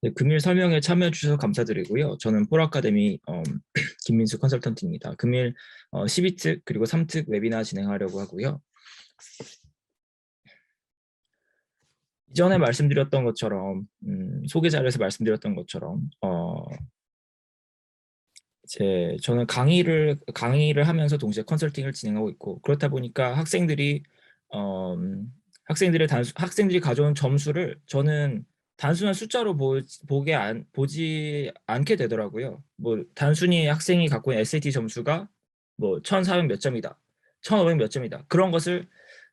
네, 금일 설명에 참여해 주셔서 감사드리고요. 저는 폴아카데미 김민수 컨설턴트입니다. 금일 12특 그리고 3특 웨비나 진행하려고 하고요. 이전에 말씀드렸던 것처럼 소개 자료에서 말씀드렸던 것처럼 저는 강의를 하면서 동시에 컨설팅을 진행하고 있고, 그렇다 보니까 어, 학생들이 가져온 점수를 저는 단순한 숫자로 보지 않게 되더라고요. 뭐 단순히 학생이 갖고 있는 SAT 점수가 뭐 1,400 몇 점이다, 1,500 몇 점이다, 그런 것을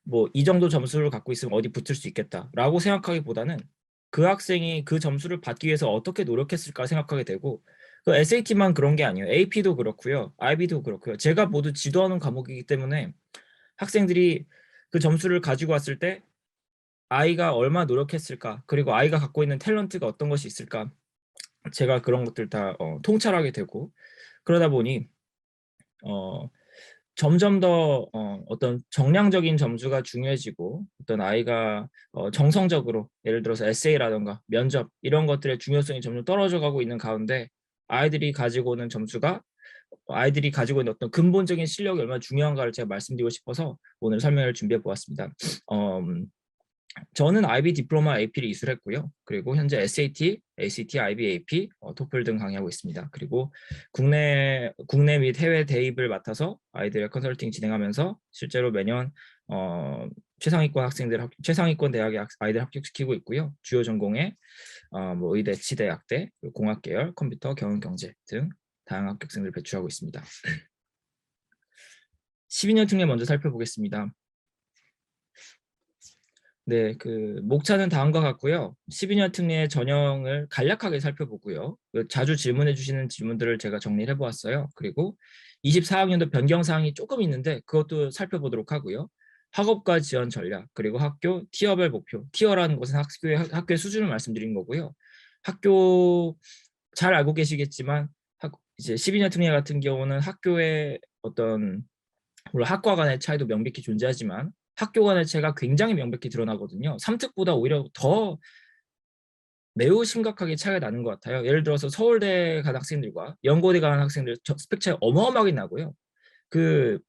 뭐 이 정도 점수를 갖고 있으면 어디 붙을 수 있겠다라고 생각하기보다는 그 학생이 그 점수를 받기 위해서 어떻게 노력했을까 생각하게 되고, 그 SAT만 그런 게 아니에요. AP도 그렇고요. IB도 그렇고요. 제가 모두 지도하는 과목이기 때문에 학생들이 그 점수를 가지고 왔을 때 아이가 얼마나 노력했을까, 그리고 아이가 갖고 있는 탤런트가 어떤 것이 있을까, 제가 그런 것들 다 통찰하게 되고, 그러다 보니 점점 더 어떤 정량적인 점수가 중요해지고, 어떤 아이가 정성적으로 예를 들어서 에세이라던가 면접 이런 것들의 중요성이 점점 떨어져 가고 있는 가운데, 아이들이 가지고 오는 점수가 아이들이 가지고 있는 어떤 근본적인 실력이 얼마나 중요한가를 제가 말씀드리고 싶어서 오늘 설명을 준비해 보았습니다. 저는 IB 디플로마 AP를 이수했고요. 그리고 현재 SAT, ACT, IB AP, 토플 등 강의하고 있습니다. 그리고 국내 및 해외 대입을 맡아서 아이들의 컨설팅 진행하면서 실제로 매년 최상위권 대학의 아이들 합격시키고 있고요. 주요 전공에 뭐 의대, 치대, 약대, 공학계열, 컴퓨터, 경영경제 등 다양한 합격생들을 배출하고 있습니다. 12년 특례 먼저 살펴보겠습니다. 네, 그 목차는 다음과 같고요. 12년 특례의 전형을 간략하게 살펴보고요. 자주 질문해 주시는 질문들을 제가 정리를 해보았어요. 그리고 24학년도 변경 사항이 조금 있는데 그것도 살펴보도록 하고요. 학업과 지원 전략, 그리고 학교 티어별 목표. 티어라는 것은 학교의 수준을 말씀드린 거고요. 학교 잘 알고 계시겠지만 이제 12년 특례 같은 경우는 학교의 어떤, 물론 학과 간의 차이도 명백히 존재하지만 학교 간의 차이가 굉장히 명백히 드러나거든요. 3특보다 오히려 더 매우 심각하게 차이가 나는 것 같아요. 예를 들어서 서울대 간 학생들과 연고대 간 학생들 스펙 차이 어마어마하게 나고요. 그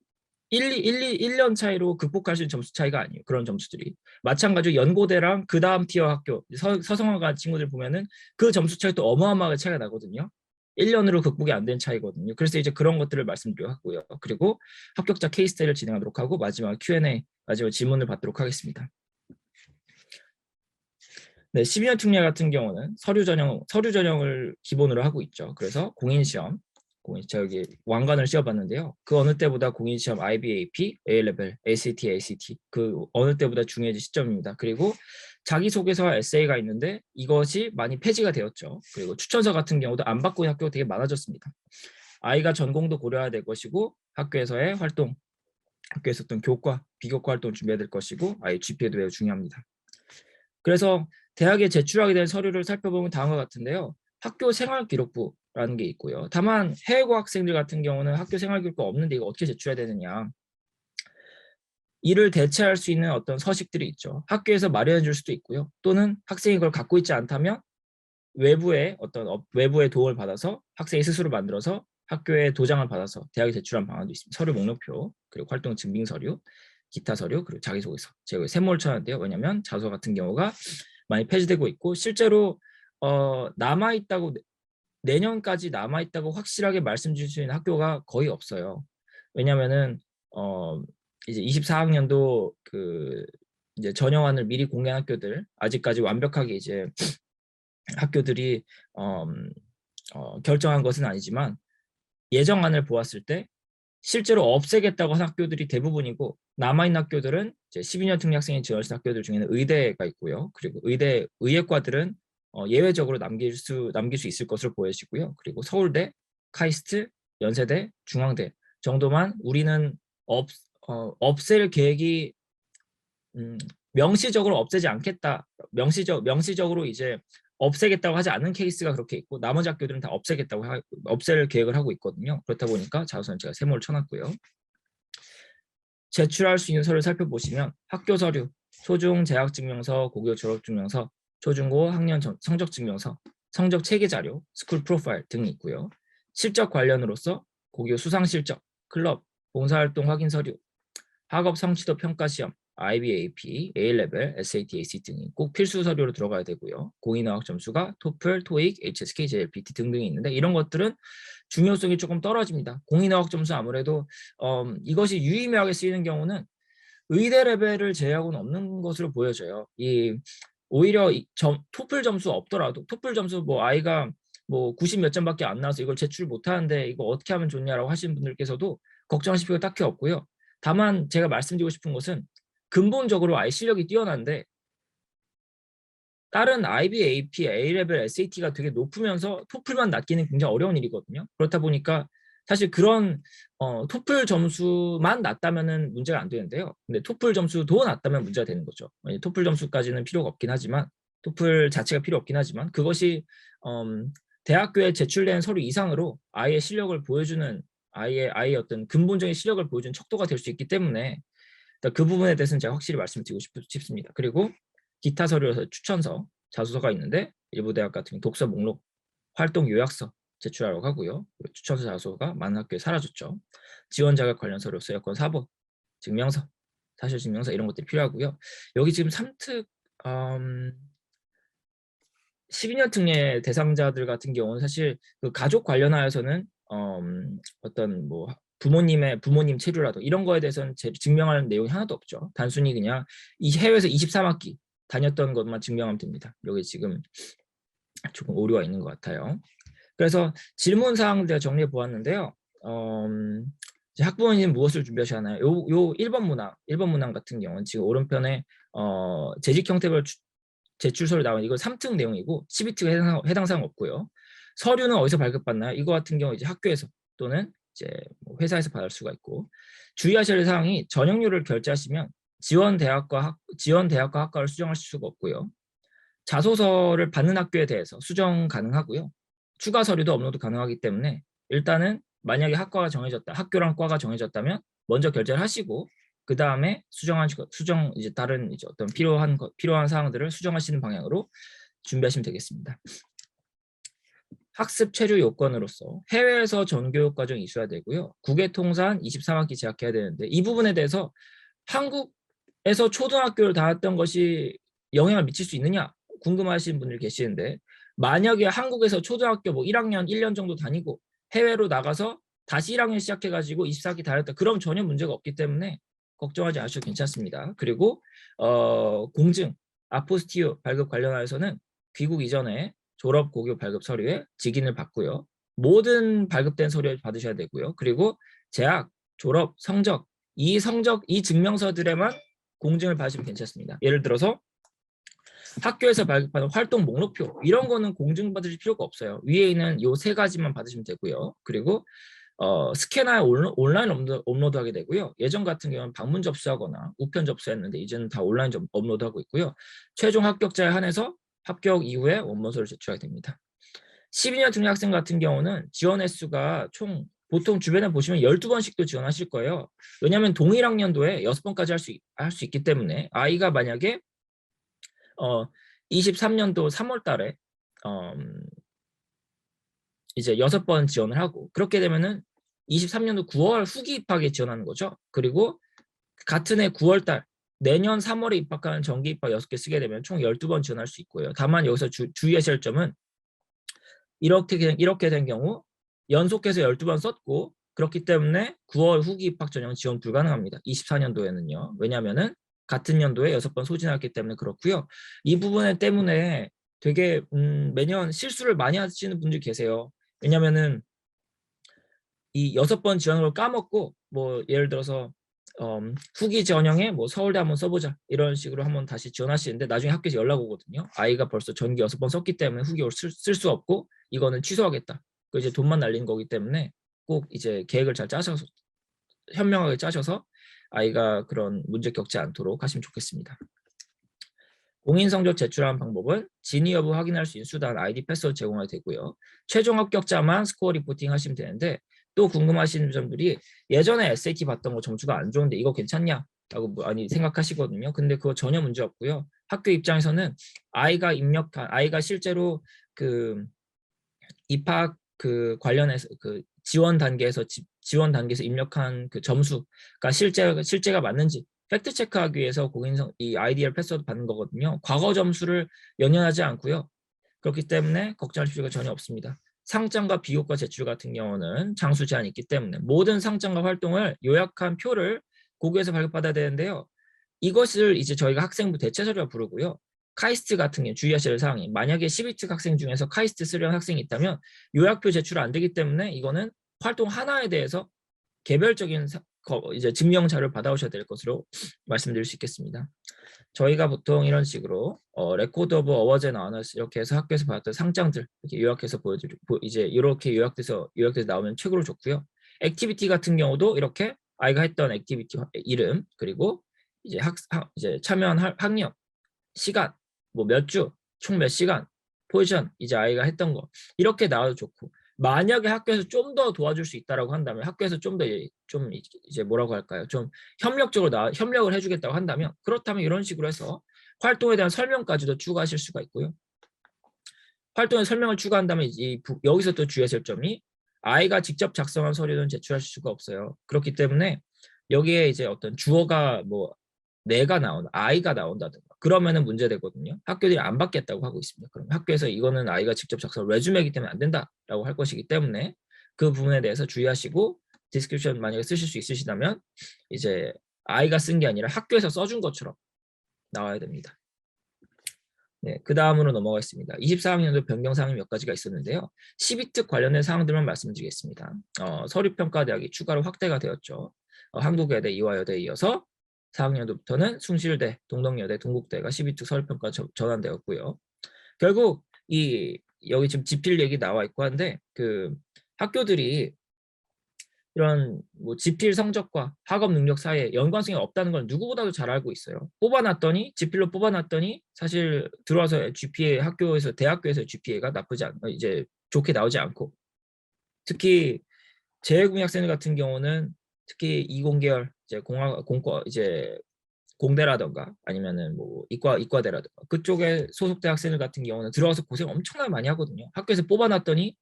1년 차이로 극복할 수 있는 점수 차이가 아니에요. 그런 점수들이. 마찬가지로 연고대랑 그 다음 티어 학교, 서성화가 친구들 보면은 그 점수 차이도 어마어마하게 차이가 나거든요. 1년으로 극복이 안 된 차이거든요. 그래서 이제 그런 것들을 말씀드리고 하고요. 그리고 합격자 케이스 스터디를 진행하도록 하고 마지막 Q&A, 마지막 질문을 받도록 하겠습니다. 네, 12년 특례 같은 경우는 서류 전형을 기본으로 하고 있죠. 그래서 저기 왕관을 씌워봤는데요. 그 어느 때보다 공인시험 IBAP, A레벨, ACT 그 어느 때보다 중요해진 시점입니다. 그리고 자기소개서와 에세이가 있는데 이것이 많이 폐지가 되었죠. 그리고 추천서 같은 경우도 안 받고 있는 학교가 되게 많아졌습니다. 아이가 전공도 고려해야 될 것이고 학교에서의 활동, 학교에서 어떤 교과, 비교과 활동을 준비해야 될 것이고 아이 GPA도 매우 중요합니다. 그래서 대학에 제출하게 된 서류를 살펴보면 다음과 같은데요. 학교 생활기록부라는 게 있고요. 다만 해외고 학생들 같은 경우는 학교 생활기록부가 없는데 이거 어떻게 제출해야 되느냐. 이를 대체할 수 있는 어떤 서식들이 있죠. 학교에서 마련해 줄 수도 있고요. 또는 학생이 그걸 갖고 있지 않다면 외부의 도움을 받아서 학생이 스스로 만들어서 학교에 도장을 받아서 대학에 제출한 방안도 있습니다. 서류 목록표, 그리고 활동 증빙 서류, 기타 서류, 그리고 자기소개서. 제가 세모를 쳐놨는데요. 왜냐하면 자소 같은 경우가 많이 폐지되고 있고 실제로 남아있다고, 내년까지 남아있다고 확실하게 말씀드릴 수 있는 학교가 거의 없어요. 왜냐하면은 이제 24학년도 그 이제 전형안을 미리 공개한 학교들, 아직까지 완벽하게 이제 학교들이 결정한 것은 아니지만 예정안을 보았을 때 실제로 없애겠다고 한 학교들이 대부분이고, 남아있는 학교들은 이제 12년 특례 학생이 지원하는 학교들 중에는 의대가 있고요. 그리고 의예과들은 예외적으로 남길 수 있을 것으로 보여지고요. 그리고 서울대, 카이스트, 연세대, 중앙대 정도만 우리는 없앨 계획이 명시적으로 없애지 않겠다. 명시적으로 이제 없애겠다고 하지 않는 케이스가 그렇게 있고, 나머지 학교들은 다 없앨 계획을 하고 있거든요. 그렇다 보니까 자우선 제가 세모를 쳐놨고요. 제출할 수 있는 서류를 살펴보시면 학교 서류, 초중 재학 증명서, 고교 졸업 증명서, 초중고 학년 성적 증명서, 성적 체계 자료, 스쿨 프로파일 등이 있고요. 실적 관련으로서 고교 수상 실적, 클럽, 봉사활동 확인 서류, 학업 성취도 평가 시험, IB/AP, A-레벨, SAT, AC 등이 꼭 필수 서류로 들어가야 되고요. 공인어학 점수가 토플, 토익, HSK, JLPT 등등이 있는데 이런 것들은 중요성이 조금 떨어집니다. 공인어학 점수 아무래도 이것이 유의미하게 쓰이는 경우는 의대 레벨을 제외하고는 없는 것으로 보여져요. 오히려 토플 점수 없더라도 토플 점수 뭐 아이가 뭐 90 몇 점밖에 안 나와서 이걸 제출 못하는데 이거 어떻게 하면 좋냐라고 하시는 분들께서도 걱정하실 필요가 딱히 없고요. 다만 제가 말씀드리고 싶은 것은 근본적으로 아이 실력이 뛰어난데 다른 IB, AP, A-레벨, SAT가 되게 높으면서 토플만 낮기는 굉장히 어려운 일이거든요. 그렇다 보니까 사실 그런 토플 점수만 낮다면은 문제가 안 되는데요. 근데 토플 점수도 낮다면 문제가 되는 거죠. 토플 점수까지는 필요가 없긴 하지만 토플 자체가 필요 없긴 하지만 그것이 대학교에 제출된 서류 이상으로 아이의 실력을 보여주는 아이의 어떤 근본적인 실력을 보여주는 척도가 될 수 있기 때문에 그 부분에 대해서는 제가 확실히 말씀드리고 싶습니다. 그리고 기타 서류에서 추천서, 자소서가 있는데 일부 대학 같은 경우 독서 목록, 활동 요약서 제출하라고 하고요. 추천서, 자소서가 많은 학교에 사라졌죠. 지원 자격 관련 서류로서 여권 사본, 증명서, 사실 증명서 이런 것들이 필요하고요. 여기 지금 3특 12년 특례 대상자들 같은 경우는 사실 그 가족 관련하여서는 어떤 뭐 부모님 체류라도 이런 거에 대해서는 증명하는 내용이 하나도 없죠. 단순히 그냥 이 해외에서 23학기 다녔던 것만 증명하면 됩니다. 여기 지금 조금 오류가 있는 것 같아요. 그래서 질문 사항을 제가 정리해 보았는데요. 학부모님 무엇을 준비하시나요? 요 1번 문항 같은 경우는 지금 오른편에 재직 형태별 제출 서류 나온 이거 3특 내용이고 12특 해당 사항 없고요. 서류는 어디서 발급받나요? 이거 같은 경우 이제 학교에서 또는 이제 회사에서 받을 수가 있고 주의하셔야 할 사항이 전형료를 결제하시면 지원 대학과 학과를 수정하실 수가 없고요. 자소서를 받는 학교에 대해서 수정 가능하고요. 추가 서류도 업로드 가능하기 때문에 일단은 만약에 학교랑 과가 정해졌다면 먼저 결제를 하시고 그 다음에 이제 다른 이제 어떤 필요한 사항들을 수정하시는 방향으로 준비하시면 되겠습니다. 학습 체류 요건으로서 해외에서 전교육 과정이 있어야 되고요. 국외통산 23학기 재학해야 되는데 이 부분에 대해서 한국에서 초등학교를 다녔던 것이 영향을 미칠 수 있느냐 궁금하신 분들 계시는데 만약에 한국에서 초등학교 뭐 1학년 1년 정도 다니고 해외로 나가서 다시 1학년 시작해가지고 24학기 다녔다. 그럼 전혀 문제가 없기 때문에 걱정하지 않으셔도 괜찮습니다. 그리고 공증, 아포스티유 발급 관련하여서는 귀국 이전에 졸업 고교 발급 서류에 직인을 받고요. 모든 발급된 서류를 받으셔야 되고요. 그리고 재학, 졸업, 이 증명서들에만 공증을 받으시면 괜찮습니다. 예를 들어서 학교에서 발급하는 활동 목록표 이런 거는 공증 받으실 필요가 없어요. 위에 있는 요 3가지만 받으시면 되고요. 그리고 스캔하여 온라인 업로드하게 되고요. 예전 같은 경우는 방문 접수하거나 우편 접수했는데 이제는 다 온라인 업로드하고 있고요. 최종 합격자에 한해서 합격 이후에 원문서를 제출하게 됩니다. 12년 특례 학생 같은 경우는 지원 횟수가 총 보통 주변에 보시면 12번씩도 지원하실 거예요. 왜냐하면 동일 학년도에 6번까지 할 수 있기 때문에 아이가 만약에 23년도 3월 달에 이제 6번 지원을 하고 그렇게 되면은 23년도 9월 후기 입학에 지원하는 거죠. 그리고 같은 해 9월 달 내년 3월에 입학하는 정기 입학 6개 쓰게 되면 총 12번 지원할 수 있고요. 다만 여기서 주의하셔야 할 점은 이렇게 된 경우 연속해서 12번 썼고 그렇기 때문에 9월 후기 입학 전형 지원 불가능합니다. 24년도에는요. 왜냐하면은 같은 연도에 6번 소진했기 때문에 그렇고요. 이 부분 때문에 되게 매년 실수를 많이 하시는 분들이 계세요. 왜냐면은 이 6번 지원을 까먹고 뭐 예를 들어서 후기 전형에 뭐 서울대 한번 써보자 이런 식으로 한번 다시 지원하시는데 나중에 학교에서 연락 오거든요. 아이가 벌써 전기 6번 썼기 때문에 후기를 쓸 수 없고 이거는 취소하겠다. 그 이제 돈만 날린 거기 때문에 꼭 이제 계획을 잘 짜셔서 현명하게 짜셔서 아이가 그런 문제 겪지 않도록 하시면 좋겠습니다. 공인성적 제출하는 방법은 진위 여부 확인할 수 있는 수단 아이디 패스워드 제공하게 되고요. 최종 합격자만 스코어 리포팅 하시면 되는데 또 궁금하신 점들이 예전에 SAT 봤던 거 점수가 안 좋은데 이거 괜찮냐? 라고 많이 생각하시거든요. 근데 그거 전혀 문제 없고요. 학교 입장에서는 아이가 실제로 그 입학 그 관련해서 그 지원 단계에서 입력한 그 점수가 실제가 맞는지 팩트 체크하기 위해서 이 아이디얼 패스워드 받는 거거든요. 과거 점수를 연연하지 않고요. 그렇기 때문에 걱정할 필요가 전혀 없습니다. 상장과 비교과 제출 같은 경우는 장수 제한이 있기 때문에 모든 상장과 활동을 요약한 표를 고교에서 발급받아야 되는데요. 이것을 이제 저희가 학생부 대체서류라 부르고요. 카이스트 같은 경우 주의하셔야 할 사항이 만약에 12특 학생 중에서 카이스트 쓰려는 학생이 있다면 요약표 제출 안 되기 때문에 이거는 활동 하나에 대해서 개별적인 이제 증명 자료를 받아오셔야 될 것으로 말씀드릴 수 있겠습니다. 저희가 보통 이런 식으로 레코드 오브 어워즈에 나오는 이렇게 해서 학교에서 받았던 상장들 이렇게 요약해서 보여드리고 이제 이렇게 요약돼서 나오면 최고로 좋고요. 액티비티 같은 경우도 이렇게 아이가 했던 액티비티 이름 그리고 이제 이제 참여한 학력, 시간, 뭐 몇 주, 총 몇 시간, 포지션 이제 아이가 했던 거 이렇게 나와도 좋고 만약에 학교에서 좀 더 도와줄 수 있다라고 한다면 학교에서 좀 이제 뭐라고 할까요? 좀 협력을 해주겠다고 한다면 그렇다면 이런 식으로 해서 활동에 대한 설명까지도 추가하실 수가 있고요. 활동에 설명을 추가한다면 여기서 또 주의하실 점이 아이가 직접 작성한 서류는 제출하실 수가 없어요. 그렇기 때문에 여기에 이제 어떤 주어가 뭐 내가 아이가 나온다든가 그러면은 문제되거든요. 학교들이 안 받겠다고 하고 있습니다. 그럼 학교에서 이거는 아이가 직접 작성 레주메이기 때문에 안 된다라고 할 것이기 때문에 그 부분에 대해서 주의하시고 디스크립션 만약에 쓰실 수 있으시다면 이제 아이가 쓴 게 아니라 학교에서 써준 것처럼 나와야 됩니다. 네, 그 다음으로 넘어가겠습니다. 24학년도 변경 사항이 몇 가지가 있었는데요. 12특 관련된 사항들만 말씀드리겠습니다. 서류평가대학이 추가로 확대가 되었죠. 한국여대, 이화여대에 이어서 4학년도부터는 숭실대, 동덕여대, 동국대가 12특 서류평가 전환되었고요. 결국 여기 지금 지필 얘기 나와 있고 한데 그 학교들이 이런 뭐 지필 성적과 학업 능력 사이에 연관성이 없다는 걸 누구보다도 잘 알고 있어요. 지필로 뽑아놨더니 사실 들어와서 GPA 대학교에서 GPA가 이제 좋게 나오지 않고 특히 재외국민 학생들 같은 경우는 특히 이공계열 이제 공대라던가 아니면은 뭐 이과대라던가 그쪽에 소속대 학생들 같은 경우는 들어와서 고생 엄청나게 많이 하거든요. 학교에서 뽑아놨더니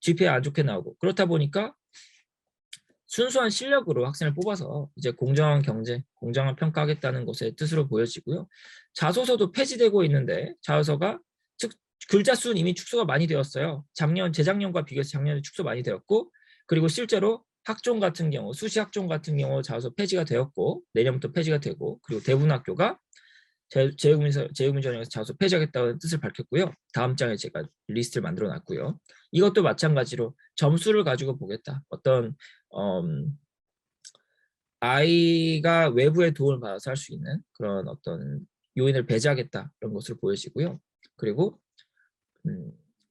GPA 안 좋게 나오고 그렇다 보니까 순수한 실력으로 학생을 뽑아서 이제 공정한 경제, 공정한 평가하겠다는 것의 뜻으로 보여지고요. 자소서도 폐지되고 있는데 자소서가 글자 수는 이미 축소가 많이 되었어요. 재작년과 비교해서 작년에 축소 많이 되었고 그리고 실제로 학종 같은 경우, 수시 학종 같은 경우 자소서 폐지가 되었고 내년부터 폐지가 되고 그리고 대부분 학교가 재외국민 전형에서 자소서 폐지하겠다는 뜻을 밝혔고요. 다음 장에 제가 리스트를 만들어 놨고요. 이것도 마찬가지로 점수를 가지고 보겠다. 어떤 아이가 외부의 도움을 받아서 할 수 있는 그런 어떤 요인을 배제하겠다 이런 것으로 보여지고요. 그리고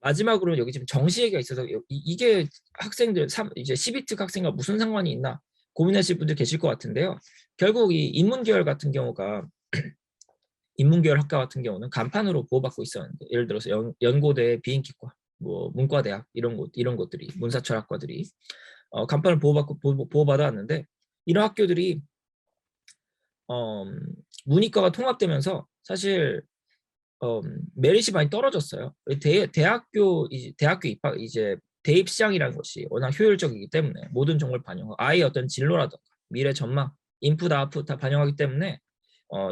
마지막으로 여기 지금 정시 얘기가 있어서 이게 학생들 이제 12특 학생과 무슨 상관이 있나 고민하실 분들 계실 것 같은데요. 결국 이 인문계열 같은 경우가 인문계열 학과 같은 경우는 간판으로 보호받고 있었는데 예를 들어서 연고대 비인기과, 뭐 문과대학 이런 곳들이 문사철학과들이 간판을 보호받아 왔는데 이런 학교들이 문이과가 통합되면서 사실 메릿이 많이 떨어졌어요. 대학교 입학 이제 대입 시장이라는 것이 워낙 효율적이기 때문에 모든 정보를 반영하고 아이의 어떤 진로라든가 미래 전망, 인풋 아웃풋 다 반영하기 때문에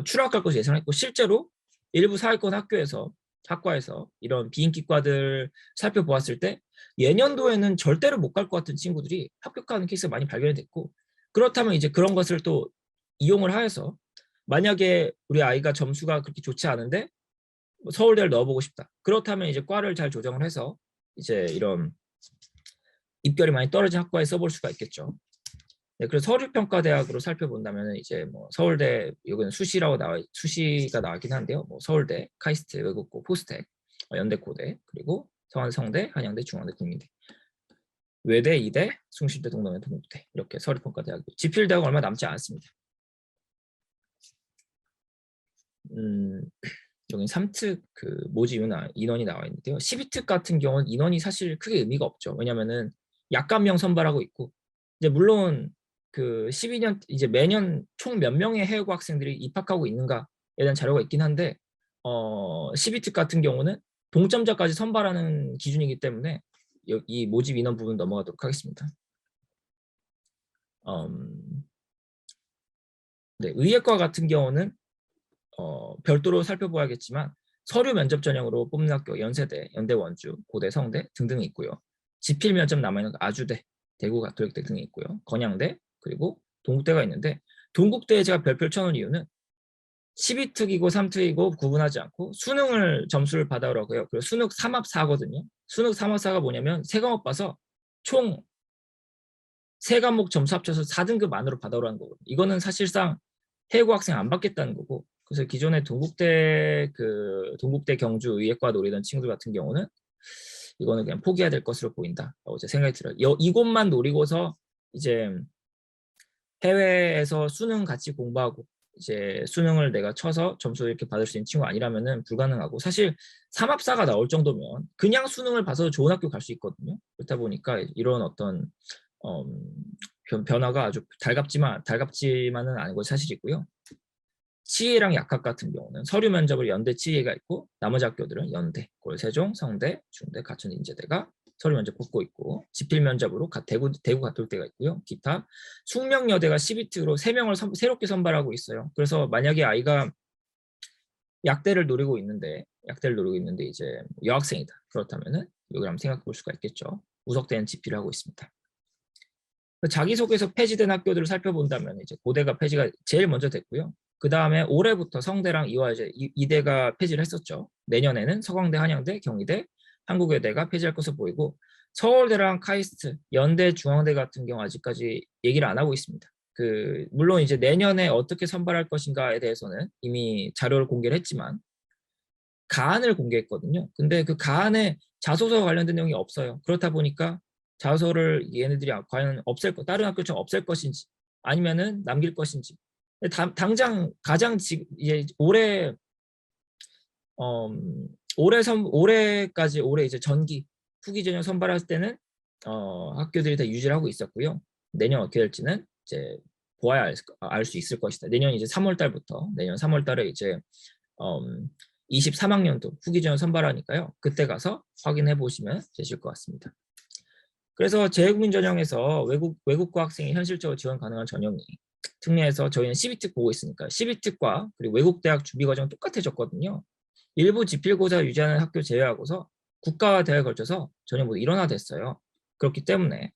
추락할 것을 예상했고 실제로 일부 사회권 학과에서 이런 비인기과들 살펴보았을 때 예년도에는 절대로 못 갈 것 같은 친구들이 합격하는 케이스가 많이 발견이 됐고 그렇다면 이제 그런 것을 또 이용을 하여서 만약에 우리 아이가 점수가 그렇게 좋지 않은데 서울대를 넣어보고 싶다. 그렇다면 이제 과를 잘 조정을 해서 이제 이런 입결이 많이 떨어진 학과에 써볼 수가 있겠죠. 네, 그래서 서류평가대학으로 살펴본다면 이제 뭐 서울대 여기는 수시가 나왔긴 한데요. 뭐 서울대, 카이스트, 외국고, 포스텍, 연대고대, 그리고 성안성대, 한양대, 중앙대, 국민대, 외대, 이대, 숭실대, 동덕대, 동국대 이렇게 서류평가대학 지필대학 얼마 남지 않습니다. 여기 3특 그 모집 인원이 나와 있는데요. 12특 같은 경우는 인원이 사실 크게 의미가 없죠. 왜냐면은 약간명 선발하고 있고 이제 물론 그 12년 이제 매년 총 몇 명의 해외고 학생들이 입학하고 있는가에 대한 자료가 있긴 한데 12특 같은 경우는 동점자까지 선발하는 기준이기 때문에 이 모집 인원 부분 넘어가도록 하겠습니다. 네, 의예과 같은 경우는 별도로 살펴봐야겠지만 서류 면접 전형으로 뽑는 학교 연세대, 연대 원주, 고대, 성대 등등이 있고요. 지필 면접 남아있는 아주대, 대구 가톨릭대 등이 있고요. 건양대, 그리고 동국대가 있는데 동국대에 제가 별표를 쳐놓은 이유는 12특이고 3특이고 구분하지 않고 수능을 점수를 받아오라고요. 그리고 수능 3합4거든요. 수능 3합4가 뭐냐면 세 과목 봐서 총 세 과목 점수 합쳐서 4등급 안으로 받아오라는 거거든요. 이거는 사실상 해외고 학생 안 받겠다는 거고, 그래서 기존에 동국대 경주 의예과 노리던 친구들 같은 경우는 이거는 그냥 포기해야 될 것으로 보인다라고 제 생각이 들어요. 이곳만 노리고서 이제 해외에서 수능 같이 공부하고 이제 수능을 내가 쳐서 점수 이렇게 받을 수 있는 친구 아니라면은 불가능하고, 사실 3합4가 나올 정도면 그냥 수능을 봐서 좋은 학교 갈 수 있거든요. 그렇다 보니까 이런 어떤 변화가 아주 달갑지만은 아닌 것이 사실이고요. 치의랑 약학 같은 경우는 서류 면접을 연대 치의가 있고 나머지 학교들은 연대, 세종, 성대, 중대, 가천, 인제대가 서류 면접 뽑고 있고, 지필 면접으로 대구 가톨대가 있고요. 기타 숙명여대가 12특으로 3명을 새롭게 선발하고 있어요. 그래서 만약에 아이가 약대를 노리고 있는데 이제 여학생이다, 그렇다면은 여기 한번 생각해 볼 수가 있겠죠. 우석대는 지필을 하고 있습니다. 자기소개서 폐지된 학교들을 살펴본다면 이제 고대가 폐지가 제일 먼저 됐고요. 그 다음에 올해부터 성대랑 이대가 폐지를 했었죠. 내년에는 서강대, 한양대, 경희대, 한국외대가 폐지할 것으로 보이고, 서울대랑 카이스트, 연대, 중앙대 같은 경우 아직까지 얘기를 안 하고 있습니다. 물론 이제 내년에 어떻게 선발할 것인가에 대해서는 이미 자료를 공개를 했지만 가안을 공개했거든요. 근데 그 가안에 자소서 관련된 내용이 없어요. 그렇다 보니까 자소서를 얘네들이 과연 다른 학교처럼 없앨 것인지 아니면은 남길 것인지, 당장 가장 이제 올해 이제 전기 후기 전형 선발할 때는 학교들이 다 유지를 하고 있었고요. 내년 어떻게 될지는 이제 보아야 알 수 있을 것이다. 내년 3월 달에 이제 23학년도 후기 전형 선발하니까요. 그때 가서 확인해 보시면 되실 것 같습니다. 그래서 재외국민 전형에서 외국과 학생이 현실적으로 지원 가능한 전형이 특례에서 저희는 12특 보고 있으니까 12특과 그리고 외국대학 준비과정 똑같아졌거든요. 일부 지필고사 유지하는 학교 제외하고서 국가와 대학에 걸쳐서 전혀 모두 일원화됐어요. 그렇기 때문에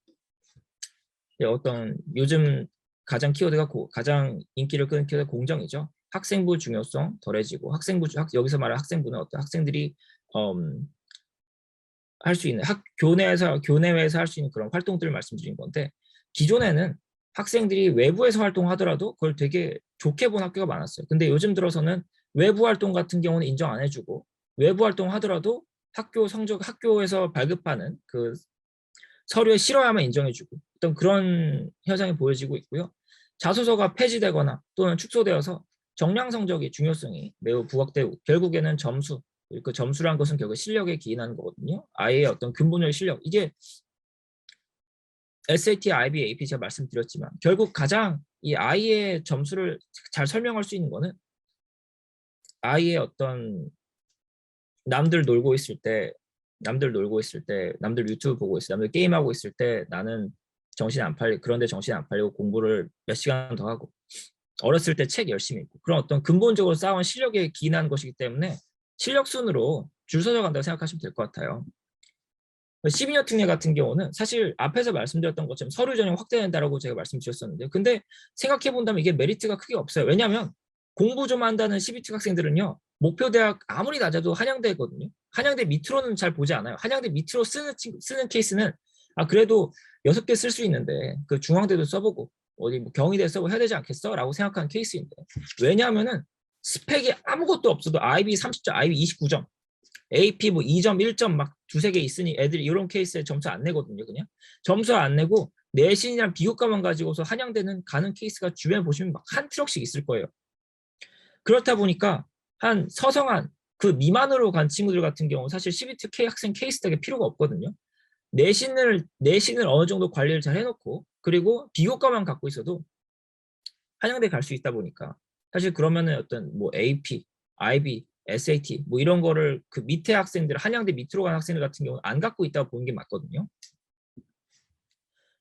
어떤 요즘 가장 인기를 끄는 키워드가 공정이죠. 학생부 중요성 덜해지고, 여기서 말하는 학생부는 어떤 학생들이 할 수 있는 교내외에서 할 수 있는 그런 활동들을 말씀드린 건데, 기존에는 학생들이 외부에서 활동하더라도 그걸 되게 좋게 본 학교가 많았어요. 근데 요즘 들어서는 외부 활동 같은 경우는 인정 안 해주고, 외부 활동 하더라도 학교에서 발급하는 그 서류에 실어야만 인정해주고 어떤 그런 현상이 보여지고 있고요. 자소서가 폐지되거나 또는 축소되어서 정량 성적의 중요성이 매우 부각되고, 결국에는 그 점수란 것은 결국 실력에 기인하는 거거든요. 아이의 어떤 근본적인 실력, 이게 SAT, IB, AP 제가 말씀드렸지만 결국 가장 이 아이의 점수를 잘 설명할 수 있는 거는 아이의 어떤 남들 유튜브 보고 있을 때, 남들 게임하고 있을 때 나는 그런데 정신 안 팔리고 공부를 몇 시간 더 하고, 어렸을 때 책 열심히 읽고, 그런 어떤 근본적으로 쌓아온 실력에 기인한 것이기 때문에 실력 순으로 줄 서져 간다고 생각하시면 될 것 같아요. 12년 특례 같은 경우는 사실 앞에서 말씀드렸던 것처럼 서류 전형 확대된다라고 제가 말씀드렸었는데요. 근데 생각해 본다면 이게 메리트가 크게 없어요. 왜냐하면 공부 좀 한다는 12특 학생들은요, 목표 대학 아무리 낮아도 한양대거든요. 한양대 밑으로는 잘 보지 않아요. 한양대 밑으로 쓰는 케이스는 그래도 6개 쓸 수 있는데 그 중앙대도 써보고 어디 뭐 경희대 써보고 해야 되지 않겠어? 라고 생각하는 케이스인데, 왜냐하면은 스펙이 아무것도 없어도 IB 30점, IB 29점, AP 뭐 2점, 1점 막 두세 개 있으니 애들이 이런 케이스에 점수 안 내거든요. 그냥 점수 안 내고 내신이랑 비교과만 가지고서 한양대는 가는 케이스가 주변에 보시면 막 한 트럭씩 있을 거예요. 그렇다 보니까 한 서성한 그 미만으로 간 친구들 같은 경우 사실 12특 K 학생 케이스 되게 필요가 없거든요. 내신을 어느 정도 관리를 잘 해놓고 그리고 비교과만 갖고 있어도 한양대 갈 수 있다 보니까, 사실 그러면은 어떤 뭐 AP, IB SAT 뭐 이런 거를 그 밑에 학생들, 한양대 밑으로 간 학생들 같은 경우는 안 갖고 있다고 보는 게 맞거든요.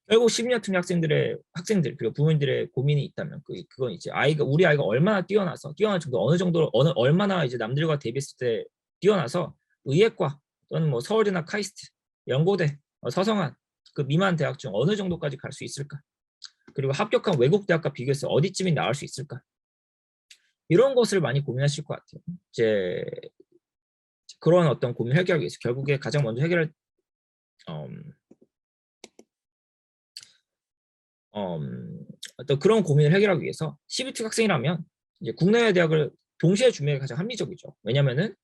결국 12년 특례 학생들 그리고 부모님들의 고민이 있다면 그건 이제 우리 아이가 얼마나 뛰어난 정도 어느 정도 얼마나 이제 남들과 대비했을 때 뛰어나서 의예과 또는 뭐 서울대나 카이스트, 연고대, 서성한 그 미만 대학 중 어느 정도까지 갈 수 있을까? 그리고 합격한 외국 대학과 비교해서 어디쯤이 나올 수 있을까? 이런 것을 많이 고민하실 것 같아요. 이제 그런 어떤 고민 해결하기 위해서 결국에 가장 먼저 해결할 어떤 그런 고민을 해결하기 위해서 12특 학생이라면 이제 국내외 대학을 동시에 준비하기 가장 합리적이죠. 왜냐면은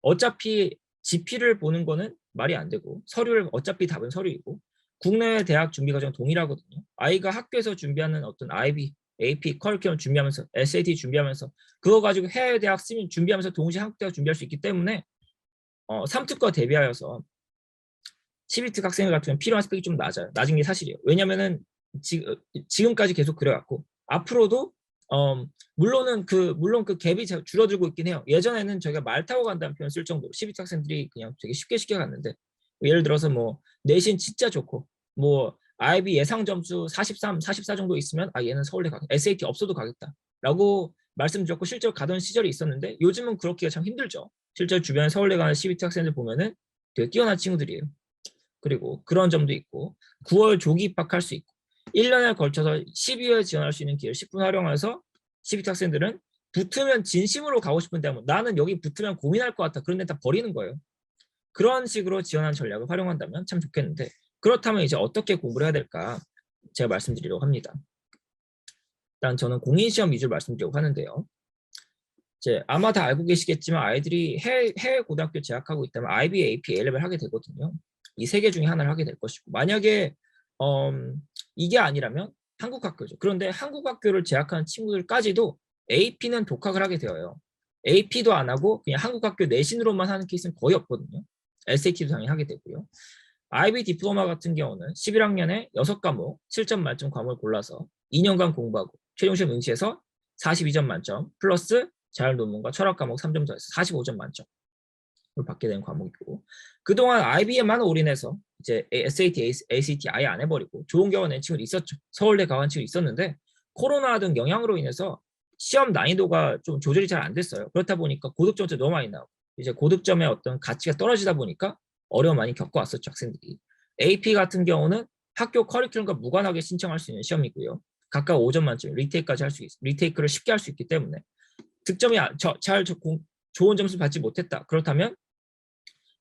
어차피 GP를 보는 거는 말이 안 되고 서류를 어차피 답은 서류이고 국내외 대학 준비 과정 동일하거든요. 아이가 학교에서 준비하는 어떤 IB, AP, 커리큘럼 준비하면서 SAT 준비하면서 그거 가지고 해외 대학 준비하면서 동시에 한국 대학 준비할 수 있기 때문에 3특과 대비하여서 12특 학생들 같은 경우는 필요한 스펙이 좀 낮은 게 사실이에요. 왜냐면은 지금까지 계속 그래왔고 앞으로도 물론 그 갭이 줄어들고 있긴 해요. 예전에는 저희가 말 타고 간다는 표현 쓸 정도로 12특 학생들이 그냥 되게 쉽게 갔는데 예를 들어서 뭐 내신 진짜 좋고 뭐 IB 예상 점수 43, 44 정도 있으면 얘는 서울대 가겠다. SAT 없어도 가겠다라고 말씀드렸고 실제로 가던 시절이 있었는데 요즘은 그렇기가 참 힘들죠. 실제로 주변에 서울대 가는 12특 학생들 보면은 되게 뛰어난 친구들이에요. 그리고 그런 점도 있고 9월 조기 입학할 수 있고 1년에 걸쳐서 12회 지원할 수 있는 기회를 10분 활용해서 12특 학생들은 붙으면 진심으로 가고 싶은데 나는 여기 붙으면 고민할 것 같아. 그런 데 다 버리는 거예요. 그런 식으로 지원한 전략을 활용한다면 참 좋겠는데 그렇다면 이제 어떻게 공부를 해야 될까 제가 말씀드리려고 합니다. 일단 저는 공인시험 위주로 말씀드리려고 하는데요. 이제 아마 다 알고 계시겠지만 아이들이 해외 고등학교 재학하고 있다면 IB, AP, A레벨 하게 되거든요. 이 세 개 중에 하나를 하게 될 것이고 만약에 이게 아니라면 한국 학교죠. 그런데 한국 학교를 재학하는 친구들까지도 AP는 독학을 하게 되어요. AP도 안 하고 그냥 한국 학교 내신으로만 하는 케이스는 거의 없거든요. SAT도 당연히 하게 되고요. IB 디플로마 같은 경우는 11학년에 6과목 7점 만점 과목을 골라서 2년간 공부하고 최종 시험 응시해서 42점 만점 플러스 자율 논문과 철학 과목 3점 더해서 45점 만점을 받게 된 과목이고 그동안 IB에만 올인해서 이제 SAT, ACT 아예 안 해버리고 좋은 결과 낸 친구도 있었죠. 서울대 가한 친구 있었는데 코로나 등 영향으로 인해서 시험 난이도가 좀 조절이 잘 안 됐어요. 그렇다 보니까 고득점도 너무 많이 나오고 이제 고득점의 어떤 가치가 떨어지다 보니까 어려움 많이 겪어왔었죠 학생들이. AP 같은 경우는 학교 커리큘럼과 무관하게 신청할 수 있는 시험이고요. 각각 5점 만점 리테이크까지 할 수 있어요. 리테이크를 쉽게 할 수 있기 때문에 득점이 좋은 점수 받지 못했다. 그렇다면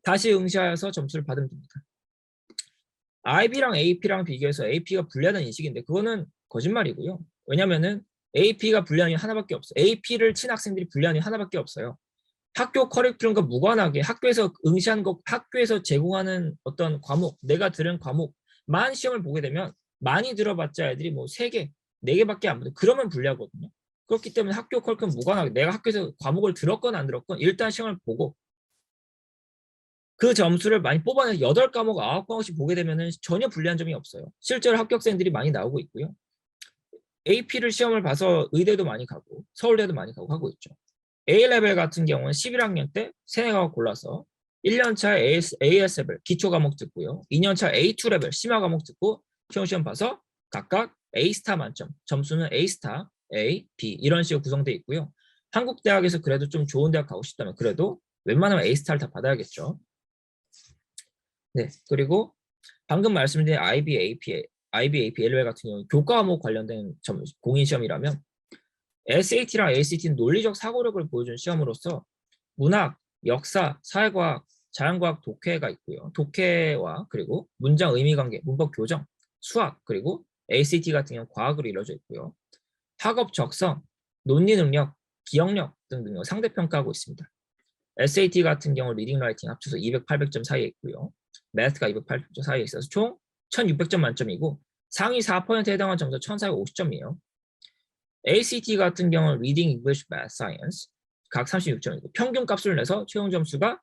다시 응시하여서 점수를 받으면 됩니다. IB랑 AP랑 비교해서 AP가 불리하다는 인식인데 그거는 거짓말이고요. 왜냐면은 AP가 불리한 게 하나밖에 없어요. AP를 친 학생들이 불리한 게 하나밖에 없어요. 학교 커리큘럼과 무관하게 학교에서 응시한 것, 학교에서 제공하는 어떤 과목, 내가 들은 과목만 시험을 보게 되면 많이 들어봤자 애들이 뭐 3개, 4개밖에 안 보죠. 그러면 불리하거든요. 그렇기 때문에 학교 커리큘럼 무관하게 내가 학교에서 과목을 들었건 안 들었건 일단 시험을 보고 그 점수를 많이 뽑아내서 8과목, 9과목씩 보게 되면 전혀 불리한 점이 없어요. 실제로 합격생들이 많이 나오고 있고요. AP를 시험을 봐서 의대도 많이 가고 서울대도 많이 가고 하고 있죠. A레벨 같은 경우는 11학년 때 3과목 골라서 1년차 AS레벨 기초 과목 듣고요. 2년차 A2 레벨 심화 과목 듣고 시험 봐서 각각 A스타 만점, 점수는 A스타, A, B 이런 식으로 구성되어 있고요. 한국 대학에서 그래도 좀 좋은 대학 가고 싶다면 그래도 웬만하면 A스타를 다 받아야겠죠. 네, 그리고 방금 말씀드린 IB, AP, LL 같은 경우는 교과 과목 관련된 공인 시험이라면 SAT랑 ACT는 논리적 사고력을 보여준 시험으로서 문학, 역사, 사회과학, 자연과학 독해가 있고요. 독해와 그리고 문장 의미관계, 문법 교정, 수학 그리고 ACT 같은 경우는 과학으로 이루어져 있고요. 학업 적성, 논리 능력, 기억력 등등 상대평가하고 있습니다. SAT 같은 경우 리딩 라이팅 합쳐서 200, 800점 사이에 있고요. 매스가 200, 800점 사이에 있어서 총 1600점 만점이고 상위 4%에 해당하는 점수 1450점이에요. ACT 같은 경우는 Reading, English, Math, Science 각 36점이고 평균 값을 내서 최종 점수가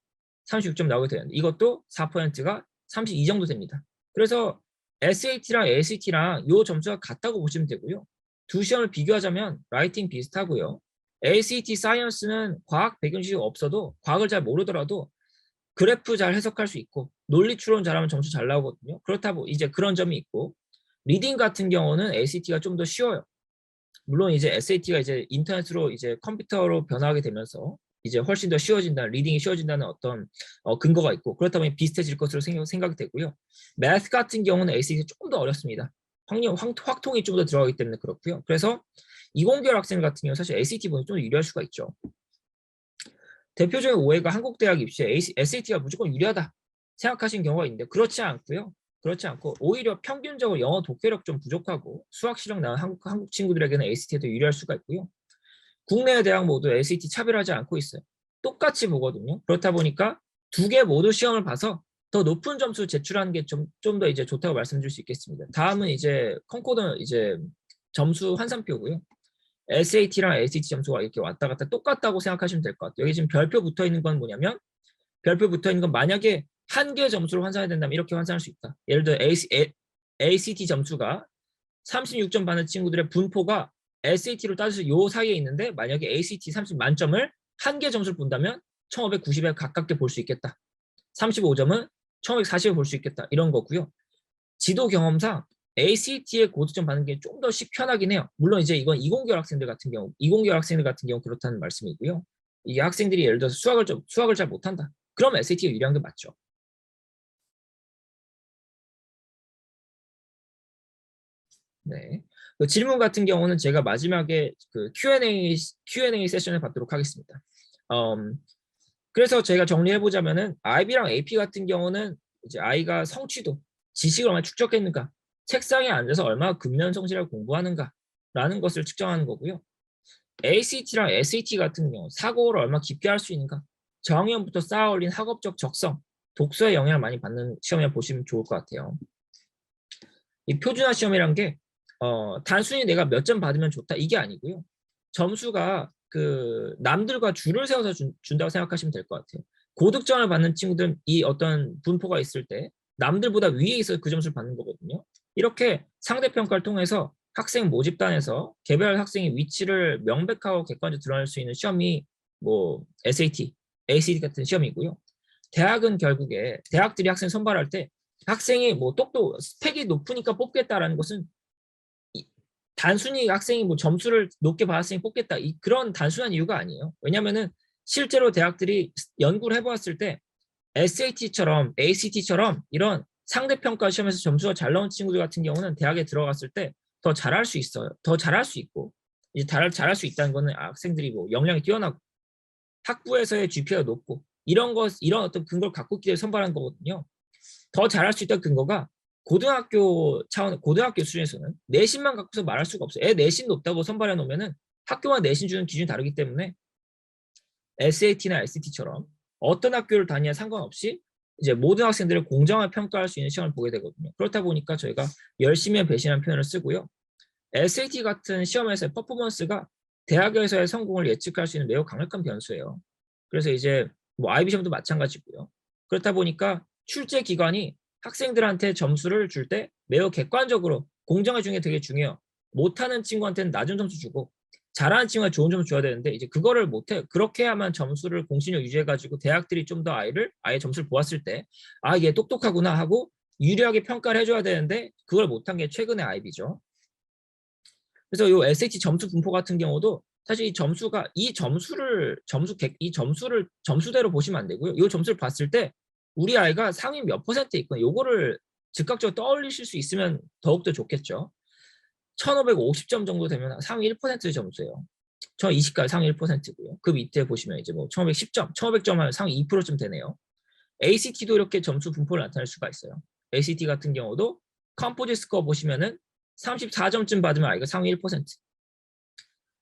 36점 나오게 되는데 이것도 4%가 32 정도 됩니다. 그래서 SAT랑 ACT랑 이 점수가 같다고 보시면 되고요. 두 시험을 비교하자면 라이팅 비슷하고요. ACT 사이언스는 과학 배경 지식이 없어도 과학을 잘 모르더라도 그래프 잘 해석할 수 있고 논리 추론 잘하면 점수 잘 나오거든요. 그렇다고 이제 그런 점이 있고 리딩 같은 경우는 ACT가 좀 더 쉬워요. 물론 이제 SAT가 이제 인터넷으로 이제 컴퓨터로 변화하게 되면서 이제 훨씬 더 쉬워진다, 리딩이 쉬워진다는 어떤 근거가 있고 그렇다 보니 비슷해질 것으로 생각이 되고요. 매스 같은 경우는 ACT 조금 더 어렵습니다. 확통이 좀 더 들어가기 때문에 그렇고요. 그래서 이공계열 학생 같은 경우 사실 ACT보다 좀 유리할 수가 있죠. 대표적인 오해가 한국 대학 입시에 SAT가 무조건 유리하다 생각하신 경우가 있는데 그렇지 않고요. 그렇지 않고 오히려 평균적으로 영어 독해력 좀 부족하고 수학 실력 나은 한국 친구들에게는 ACT가 더 유리할 수가 있고요. 국내 대학 모두 ACT 차별하지 않고 있어요. 똑같이 보거든요. 그렇다 보니까 두 개 모두 시험을 봐서 더 높은 점수 제출하는 게 좀 더 이제 좋다고 말씀드릴 수 있겠습니다. 다음은 이제 콩코드 이제 점수 환산표고요. SAT랑 ACT 점수가 이렇게 왔다 갔다 똑같다고 생각하시면 될 것 같아요. 여기 지금 별표 붙어 있는 건 뭐냐면 별표 붙어 있는 건 만약에 한 개 점수를 환산해야 된다면 이렇게 환산할 수 있다. 예를 들어 ACT 점수가 36점 받는 친구들의 분포가 SAT로 따져서 요 사이에 있는데 만약에 ACT 30 만점을 한 개 점수를 본다면 1590에 가깝게 볼 수 있겠다. 35점은 1540에 볼 수 있겠다. 이런 거고요. 지도 경험상 ACT의 고득점 받는 게 좀 더 편하긴 해요. 물론 이제 이건 이공계열 학생들 같은 경우 그렇다는 말씀이고요. 이 학생들이 예를 들어서 수학을 잘 못한다. 그럼 SAT가 유리한 게 맞죠. 네. 그 질문 같은 경우는 제가 마지막에 그 Q&A 세션을 받도록 하겠습니다. 그래서 제가 정리해 보자면은 IB랑 AP 같은 경우는 이제 아이가 성취도, 지식을 얼마나 축적했는가, 책상에 앉아서 얼마나 근면 성실하게 공부하는가라는 것을 측정하는 거고요. ACT랑 SAT 같은 경우 사고를 얼마나 깊게 할 수 있는가, 저학년부터 쌓아 올린 학업적 적성, 독서에 영향을 많이 받는 시험이라 보시면 좋을 것 같아요. 이 표준화 시험이란 게 단순히 내가 몇 점 받으면 좋다 이게 아니고요. 점수가 그 남들과 줄을 세워서 준다고 생각하시면 될 것 같아요. 고득점을 받는 친구들은 이 어떤 분포가 있을 때 남들보다 위에 있어 그 점수를 받는 거거든요. 이렇게 상대평가를 통해서 학생 모집단에서 개별 학생의 위치를 명백하고 객관적으로 드러낼 수 있는 시험이 뭐 SAT, ACT 같은 시험이고요. 대학은 결국에 대학들이 학생 선발할 때 학생이 뭐 스펙이 높으니까 뽑겠다라는 것은 단순히 학생이 뭐 점수를 높게 받았으니 뽑겠다 그런 단순한 이유가 아니에요. 왜냐면은 실제로 대학들이 연구를 해보았을 때 SAT처럼 ACT처럼 이런 상대평가 시험에서 점수가 잘 나온 친구들 같은 경우는 대학에 들어갔을 때 더 잘할 수 있어요. 더 잘할 수 있고 이제 잘할 수 있다는 거는 학생들이 뭐 역량이 뛰어나고 학부에서의 GPA가 높고 이런 어떤 근거를 갖고 있기 때문에 선발한 거거든요. 더 잘할 수 있다는 근거가 고등학교 수준에서는 내신만 갖고서 말할 수가 없어요. 애 내신 높다고 선발해 놓으면은 학교와 내신 주는 기준이 다르기 때문에 SAT나 SAT처럼 어떤 학교를 다니냐 상관없이 이제 모든 학생들을 공정하게 평가할 수 있는 시험을 보게 되거든요. 그렇다 보니까 저희가 열심히 배신한 표현을 쓰고요. SAT 같은 시험에서의 퍼포먼스가 대학에서의 성공을 예측할 수 있는 매우 강력한 변수예요. 그래서 이제 뭐 IB 시험도 마찬가지고요. 그렇다 보니까 출제 기관이 학생들한테 점수를 줄 때 매우 객관적으로 공정해 주는 게 되게 중요해요. 못하는 친구한테는 낮은 점수 주고 잘하는 친구가 좋은 점수 줘야 되는데 이제 그거를 못해. 그렇게 해야만 점수를 공신력 유지해가지고 대학들이 좀 더 아예 점수를 보았을 때 얘 똑똑하구나 하고 유리하게 평가를 해줘야 되는데 그걸 못한 게 최근의 IB죠. 그래서 이 SAT 점수 분포 같은 경우도 사실 이 점수를 점수대로 보시면 안 되고요. 이 점수를 봤을 때 우리 아이가 상위 몇 퍼센트에 있거나 요거를 즉각적으로 떠올리실 수 있으면 더욱더 좋겠죠. 1550점 정도 되면 상위 1% 점수예요. 1020까지 상위 1%고요. 그 밑에 보시면 이제 뭐 1510점, 1500점 하면 상위 2%쯤 되네요. ACT도 이렇게 점수 분포를 나타낼 수가 있어요. ACT 같은 경우도 컴포지트 스코어 보시면은 34점쯤 받으면 아이가 상위 1%.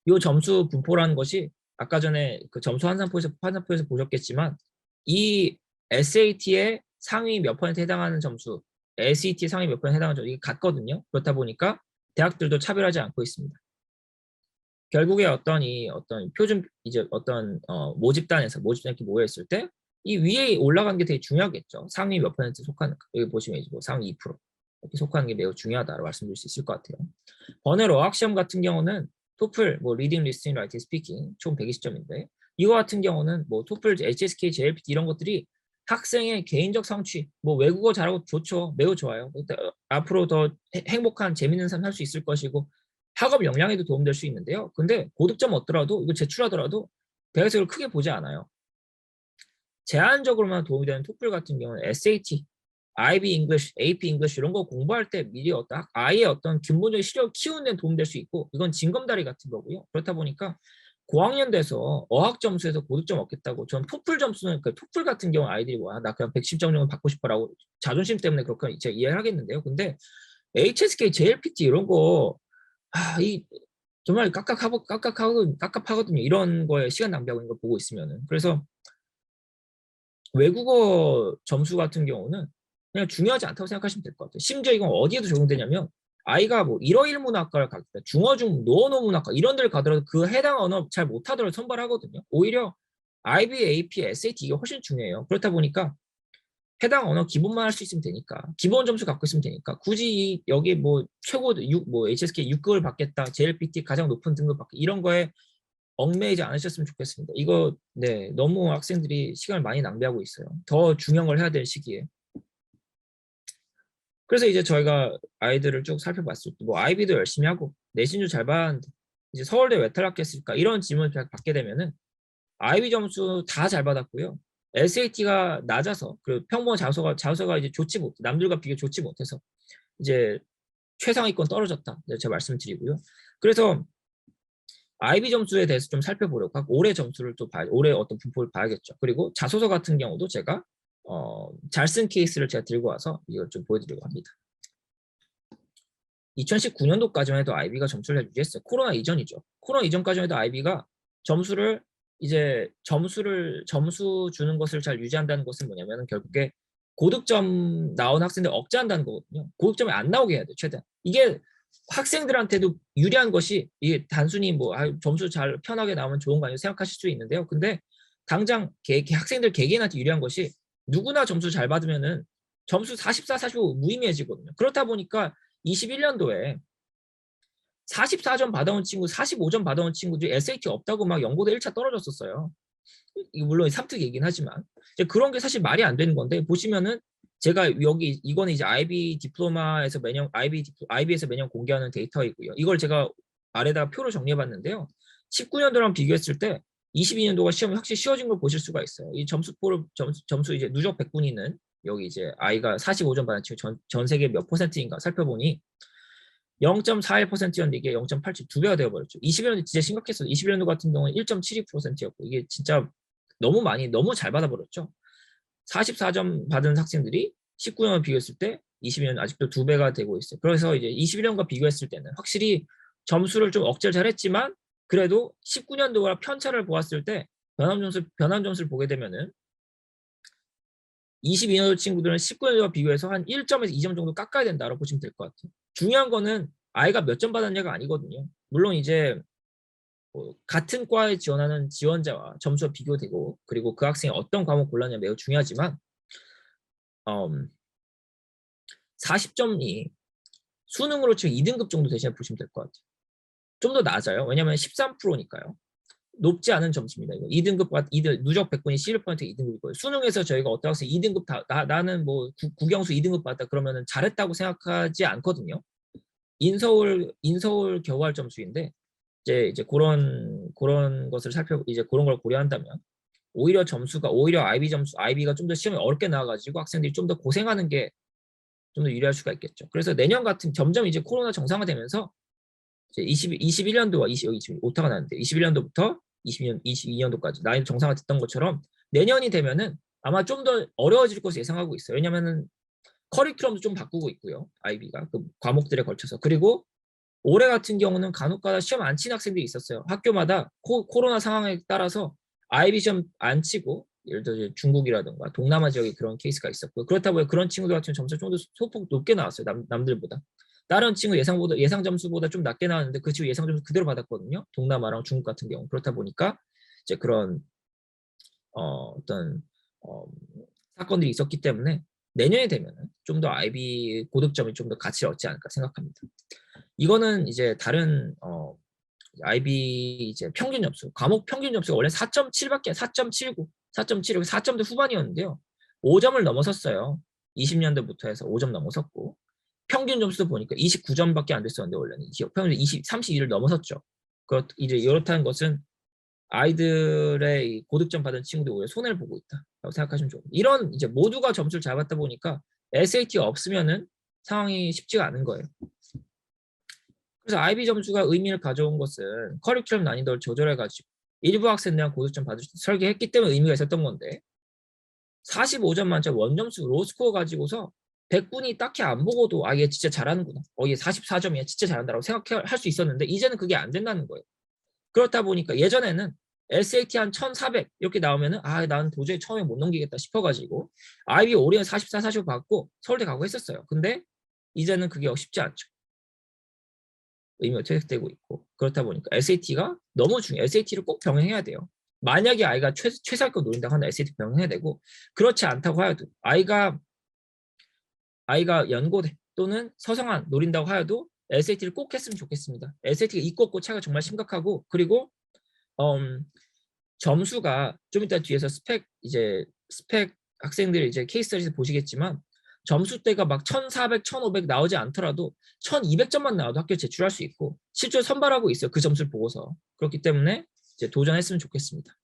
이 점수 분포라는 것이 아까 전에 그 점수 환산표에서 보셨겠지만 이 SAT의 상위 몇 퍼센트 해당하는 점수, SAT 상위 몇 퍼센트 해당하는 점수 이게 같거든요. 그렇다 보니까 대학들도 차별하지 않고 있습니다. 결국에 어떤 표준 이제 어떤 모집단에서 이렇게 모여 있을 때 이 위에 올라가는 게 되게 중요하겠죠. 상위 몇 퍼센트 속하는 여기 보시면 이제 뭐 상위 2% 이렇게 속하는 게 매우 중요하다고 말씀드릴 수 있을 것 같아요. 번외로 어학 시험 같은 경우는 토플 뭐 리딩, 리스닝, 라이팅, 스피킹 총 120점인데 이거 같은 경우는 뭐 토플, HSK, JLPT 이런 것들이 학생의 개인적 성취, 뭐 외국어 잘하고 좋죠. 매우 좋아요. 앞으로 더 행복한 재밌는 삶 살 수 있을 것이고 학업 역량에도 도움될 수 있는데요. 근데 고득점 얻더라도 이거 제출하더라도 대학에서 이걸 크게 보지 않아요. 제한적으로만 도움이 되는 토플 같은 경우는 SAT, IB English, AP English 이런 거 공부할 때 미리 아이의 어떤 근본적인 실력을 키우는 데 도움될 수 있고 이건 징검다리 같은 거고요. 그렇다 보니까 고학년 돼서 어학 점수에서 고득점 얻겠다고 전 토플 점수는 그 토플 같은 경우 아이들이 나 그냥 110점 정도 받고 싶어라고 자존심 때문에 그렇게 제가 이해를 하겠는데요. 근데 HSK, JLPT 이런 거 이 정말 깝깝하거든요. 이런 거에 시간 낭비하고 있는 걸 보고 있으면은. 그래서 외국어 점수 같은 경우는 그냥 중요하지 않다고 생각하시면 될 것 같아요. 심지어 이건 어디에도 적용되냐면 아이가 뭐 일어일문학과를 갈 때 중어중 노어노 문학과 이런 데를 가더라도 그 해당 언어 잘 못하더라도 선발하거든요. 오히려 IB, AP, SAT 이게 훨씬 중요해요. 그렇다 보니까 해당 언어 기본만 할 수 있으면 되니까 기본 점수 갖고 있으면 되니까 굳이 여기 뭐 최고 6, 뭐 HSK 6급을 받겠다, JLPT 가장 높은 등급 받겠다 이런 거에 얽매이지 않으셨으면 좋겠습니다. 이거 네 너무 학생들이 시간을 많이 낭비하고 있어요. 더 중요한 걸 해야 될 시기에. 그래서 이제 저희가 아이들을 쭉 살펴봤을 때 뭐 IB도 열심히 하고 내신도 잘 봤는데 이제 서울대 왜 탈락했을까 이런 질문을 받게 되면은 IB 점수 다 잘 받았고요. SAT가 낮아서 그리고 평범 자소가 이제 좋지 못 남들과 비교 좋지 못해서 이제 최상위권 떨어졌다. 제가 말씀드리고요. 그래서 IB 점수에 대해서 좀 살펴보려고 하고 올해 점수를 또 올해 어떤 분포를 봐야겠죠. 그리고 자소서 같은 경우도 제가 잘 쓴 케이스를 제가 들고 와서 이걸 좀 보여드리려고 합니다. 2019년도까지만 해도 IB가 점수를 유지했어요. 코로나 이전이죠. 코로나 이전까지만 해도 IB가 점수 주는 것을 잘 유지한다는 것은 뭐냐면 결국에 고득점 나온 학생들 억제한다는 거거든요. 고득점이 안 나오게 해야 돼요. 최대한. 이게 학생들한테도 유리한 것이 이게 단순히 뭐 점수 잘 편하게 나오면 좋은 거 아니에요 생각하실 수 있는데요. 근데 당장 학생들 개개인한테 유리한 것이 누구나 점수 잘 받으면은 점수 44, 45 무의미해지거든요. 그렇다 보니까 21년도에 44점 받아온 친구, 45점 받아온 친구들이 SAT 없다고 막 연고대 1차 떨어졌었어요. 이거 물론 삼특이긴 하지만 그런 게 사실 말이 안 되는 건데 보시면은 제가 여기 이거는 이제 IB 디플로마에서 매년 IB에서 매년 공개하는 데이터이고요. 이걸 제가 아래다 표로 정리해 봤는데요. 19년도랑 비교했을 때 22년도가 시험이 확실히 쉬워진 걸 보실 수가 있어요. 이 점수 이제 누적 100분위는 여기 이제 아이가 45점 받은 친구 전 세계 몇 퍼센트인가 살펴보니 0.41%였는데 이게 0.87, 2배가 되어버렸죠. 21년도 진짜 심각했어요. 21년도 같은 경우는 1.72%였고 이게 진짜 너무 잘 받아버렸죠. 44점 받은 학생들이 19년과 비교했을 때 22년 아직도 2배가 되고 있어요. 그래서 이제 21년과 비교했을 때는 확실히 점수를 좀 억제를 잘했지만 그래도 19년도와 편차를 보았을 때 변환 점수를 보게 되면은 22년도 친구들은 19년도와 비교해서 한 1점에서 2점 정도 깎아야 된다고 보시면 될 것 같아요. 중요한 거는 아이가 몇 점 받았냐가 아니거든요. 물론 이제 같은 과에 지원하는 지원자와 점수가 비교되고 그리고 그 학생이 어떤 과목 골랐냐 매우 중요하지만 40점이 수능으로 치면 2등급 정도 대신에 보시면 될 것 같아요. 좀 더 낮아요. 왜냐하면 13%니까요. 높지 않은 점수입니다. 이거 2등급 누적 100분이 11% 2등급이고요. 수능에서 저희가 어떤 학생 2등급 나는 뭐 국영수 2등급 받았다 그러면 잘했다고 생각하지 않거든요. 인서울 겨우할 점수인데 이제 그런 것을 이제 그런 걸 고려한다면 오히려 IB가 좀 더 시험이 어렵게 나와가지고 학생들이 좀 더 고생하는 게 좀 더 유리할 수가 있겠죠. 그래서 내년 같은 점점 이제 코로나 정상화되면서 이제 21년도와 오타가 나는데 21년도부터 22년도까지 나이 정상화됐던 것처럼 내년이 되면은 아마 좀 더 어려워질 것을 예상하고 있어요. 왜냐면은 커리큘럼도 좀 바꾸고 있고요. IB가 그 과목들에 걸쳐서 그리고 올해 같은 경우는 간혹가다 시험 안 친 학생들이 있었어요. 학교마다 코로나 상황에 따라서 IB 시험 안 치고 예를 들어 중국이라든가 동남아 지역에 그런 케이스가 있었고요. 그렇다고 해서 그런 친구들 같은 점수 좀 더 소폭 높게 나왔어요. 남들보다. 다른 친구 예상 점수보다 좀 낮게 나왔는데 그 친구 예상 점수 그대로 받았거든요. 동남아랑 중국 같은 경우. 그렇다 보니까 이제 그런 어떤 사건들이 있었기 때문에 내년이 되면 좀 더 IB 고득점이 좀 더 가치를 얻지 않을까 생각합니다. 이거는 이제 다른 IB 이제 평균 점수, 과목 평균 점수가 원래 4.7밖에 4.79, 4.76, 4점대 후반이었는데요. 5점을 넘어섰어요. 20년도부터 해서 5점 넘어섰고 평균 점수도 보니까 29점밖에 안 됐었는데 원래는 평균 32를 넘어섰죠. 이제 이렇다는 것은 아이들의 고득점 받은 친구들이 오히려 손해를 보고 있다라고 생각하시면 좋습니다. 이런 이제 모두가 점수를 잘 받다 보니까 SAT가 없으면은 상황이 쉽지가 않은 거예요. 그래서 IB 점수가 의미를 가져온 것은 커리큘럼 난이도를 조절해가지고 일부 학생들은 고득점 받을 수 설계했기 때문에 의미가 있었던 건데 45점 만점 원점수 로스코어 가지고서 100분이 딱히 안 보고도 얘 진짜 잘하는구나. 얘 44점이야. 진짜 잘한다라고 생각할 수 있었는데 이제는 그게 안 된다는 거예요. 그렇다 보니까 예전에는 SAT 한 1400 이렇게 나오면은 나는 도저히 처음에 못 넘기겠다 싶어가지고 IB 올해 44, 45 받고 서울대 가고 했었어요. 근데 이제는 그게 쉽지 않죠. 의미가 퇴색되고 있고 그렇다 보니까 SAT가 너무 중요해요. SAT를 꼭 병행해야 돼요. 만약에 아이가 최상급 노린다고 한다 SAT 병행해야 되고 그렇지 않다고 하여도 아이가 연고대 또는 서성한 노린다고 하여도 SAT를 꼭 했으면 좋겠습니다. SAT가 있고 없고 차이가 정말 심각하고 그리고 점수가 좀 이따 뒤에서 스펙 학생들 이제 케이스 스터디에서 보시겠지만 점수대가 막 1400, 1500 나오지 않더라도 1200점만 나와도 학교 제출할 수 있고 실제로 선발하고 있어요. 그 점수를 보고서. 그렇기 때문에 이제 도전했으면 좋겠습니다.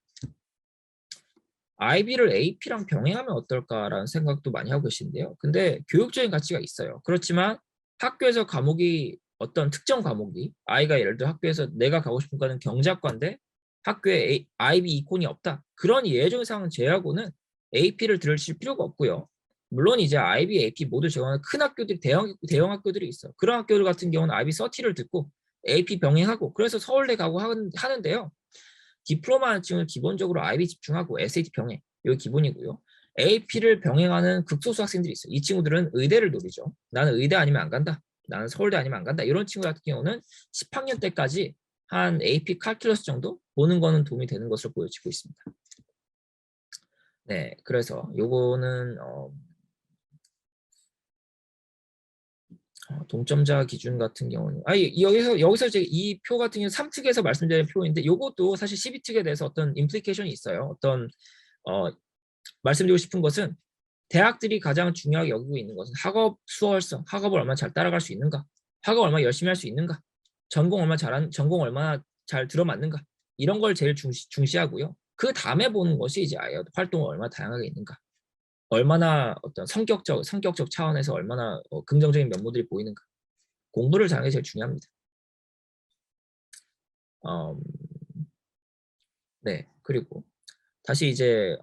IB를 AP랑 병행하면 어떨까라는 생각도 많이 하고 계신데요. 근데 교육적인 가치가 있어요. 그렇지만 학교에서 과목이 어떤 특정 과목이 아이가 예를 들어 학교에서 내가 가고 싶은 과는 경제학과인데 학교에 IB 이콘이 없다. 그런 예외적인 상황을 제외하고는 AP를 들으실 필요가 없고요. 물론 이제 IB, AP 모두 제공하는 큰 학교들이 대형 학교들이 있어요. 그런 학교들 같은 경우는 IB 30를 듣고 AP 병행하고 그래서 서울대 가고 하는데요. 디플로마 층은 기본적으로 IB 집중하고 SAT 병행 이거 기본이고요. AP를 병행하는 극소수 학생들이 있어요. 이 친구들은 의대를 노리죠. 나는 의대 아니면 안 간다. 나는 서울대 아니면 안 간다. 이런 친구 같은 경우는 10학년 때까지 한 AP 칼큘러스 정도 보는 거는 도움이 되는 것으로 보여지고 있습니다. 네, 그래서 요거는 동점자 기준 같은 경우는 여기서 이제 이 표 같은 경우 3특에서 말씀드린 표인데 요것도 사실 12특에 대해서 어떤 임플리케이션이 있어요. 말씀드리고 싶은 것은 대학들이 가장 중요하게 여기고 있는 것은 학업 수월성, 학업을 얼마나 잘 따라갈 수 있는가, 학업 얼마나 열심히 할 수 있는가, 전공 얼마나 잘 들어맞는가 이런 걸 제일 중시하고요. 그 다음에 보는 것이 이제 아예 활동을 얼마나 다양하게 있는가, 얼마나 어떤 성격적 차원에서 얼마나 긍정적인 면모들이 보이는가, 공부를 잘하는 게 제일 중요합니다. 네, 그리고 다시 이제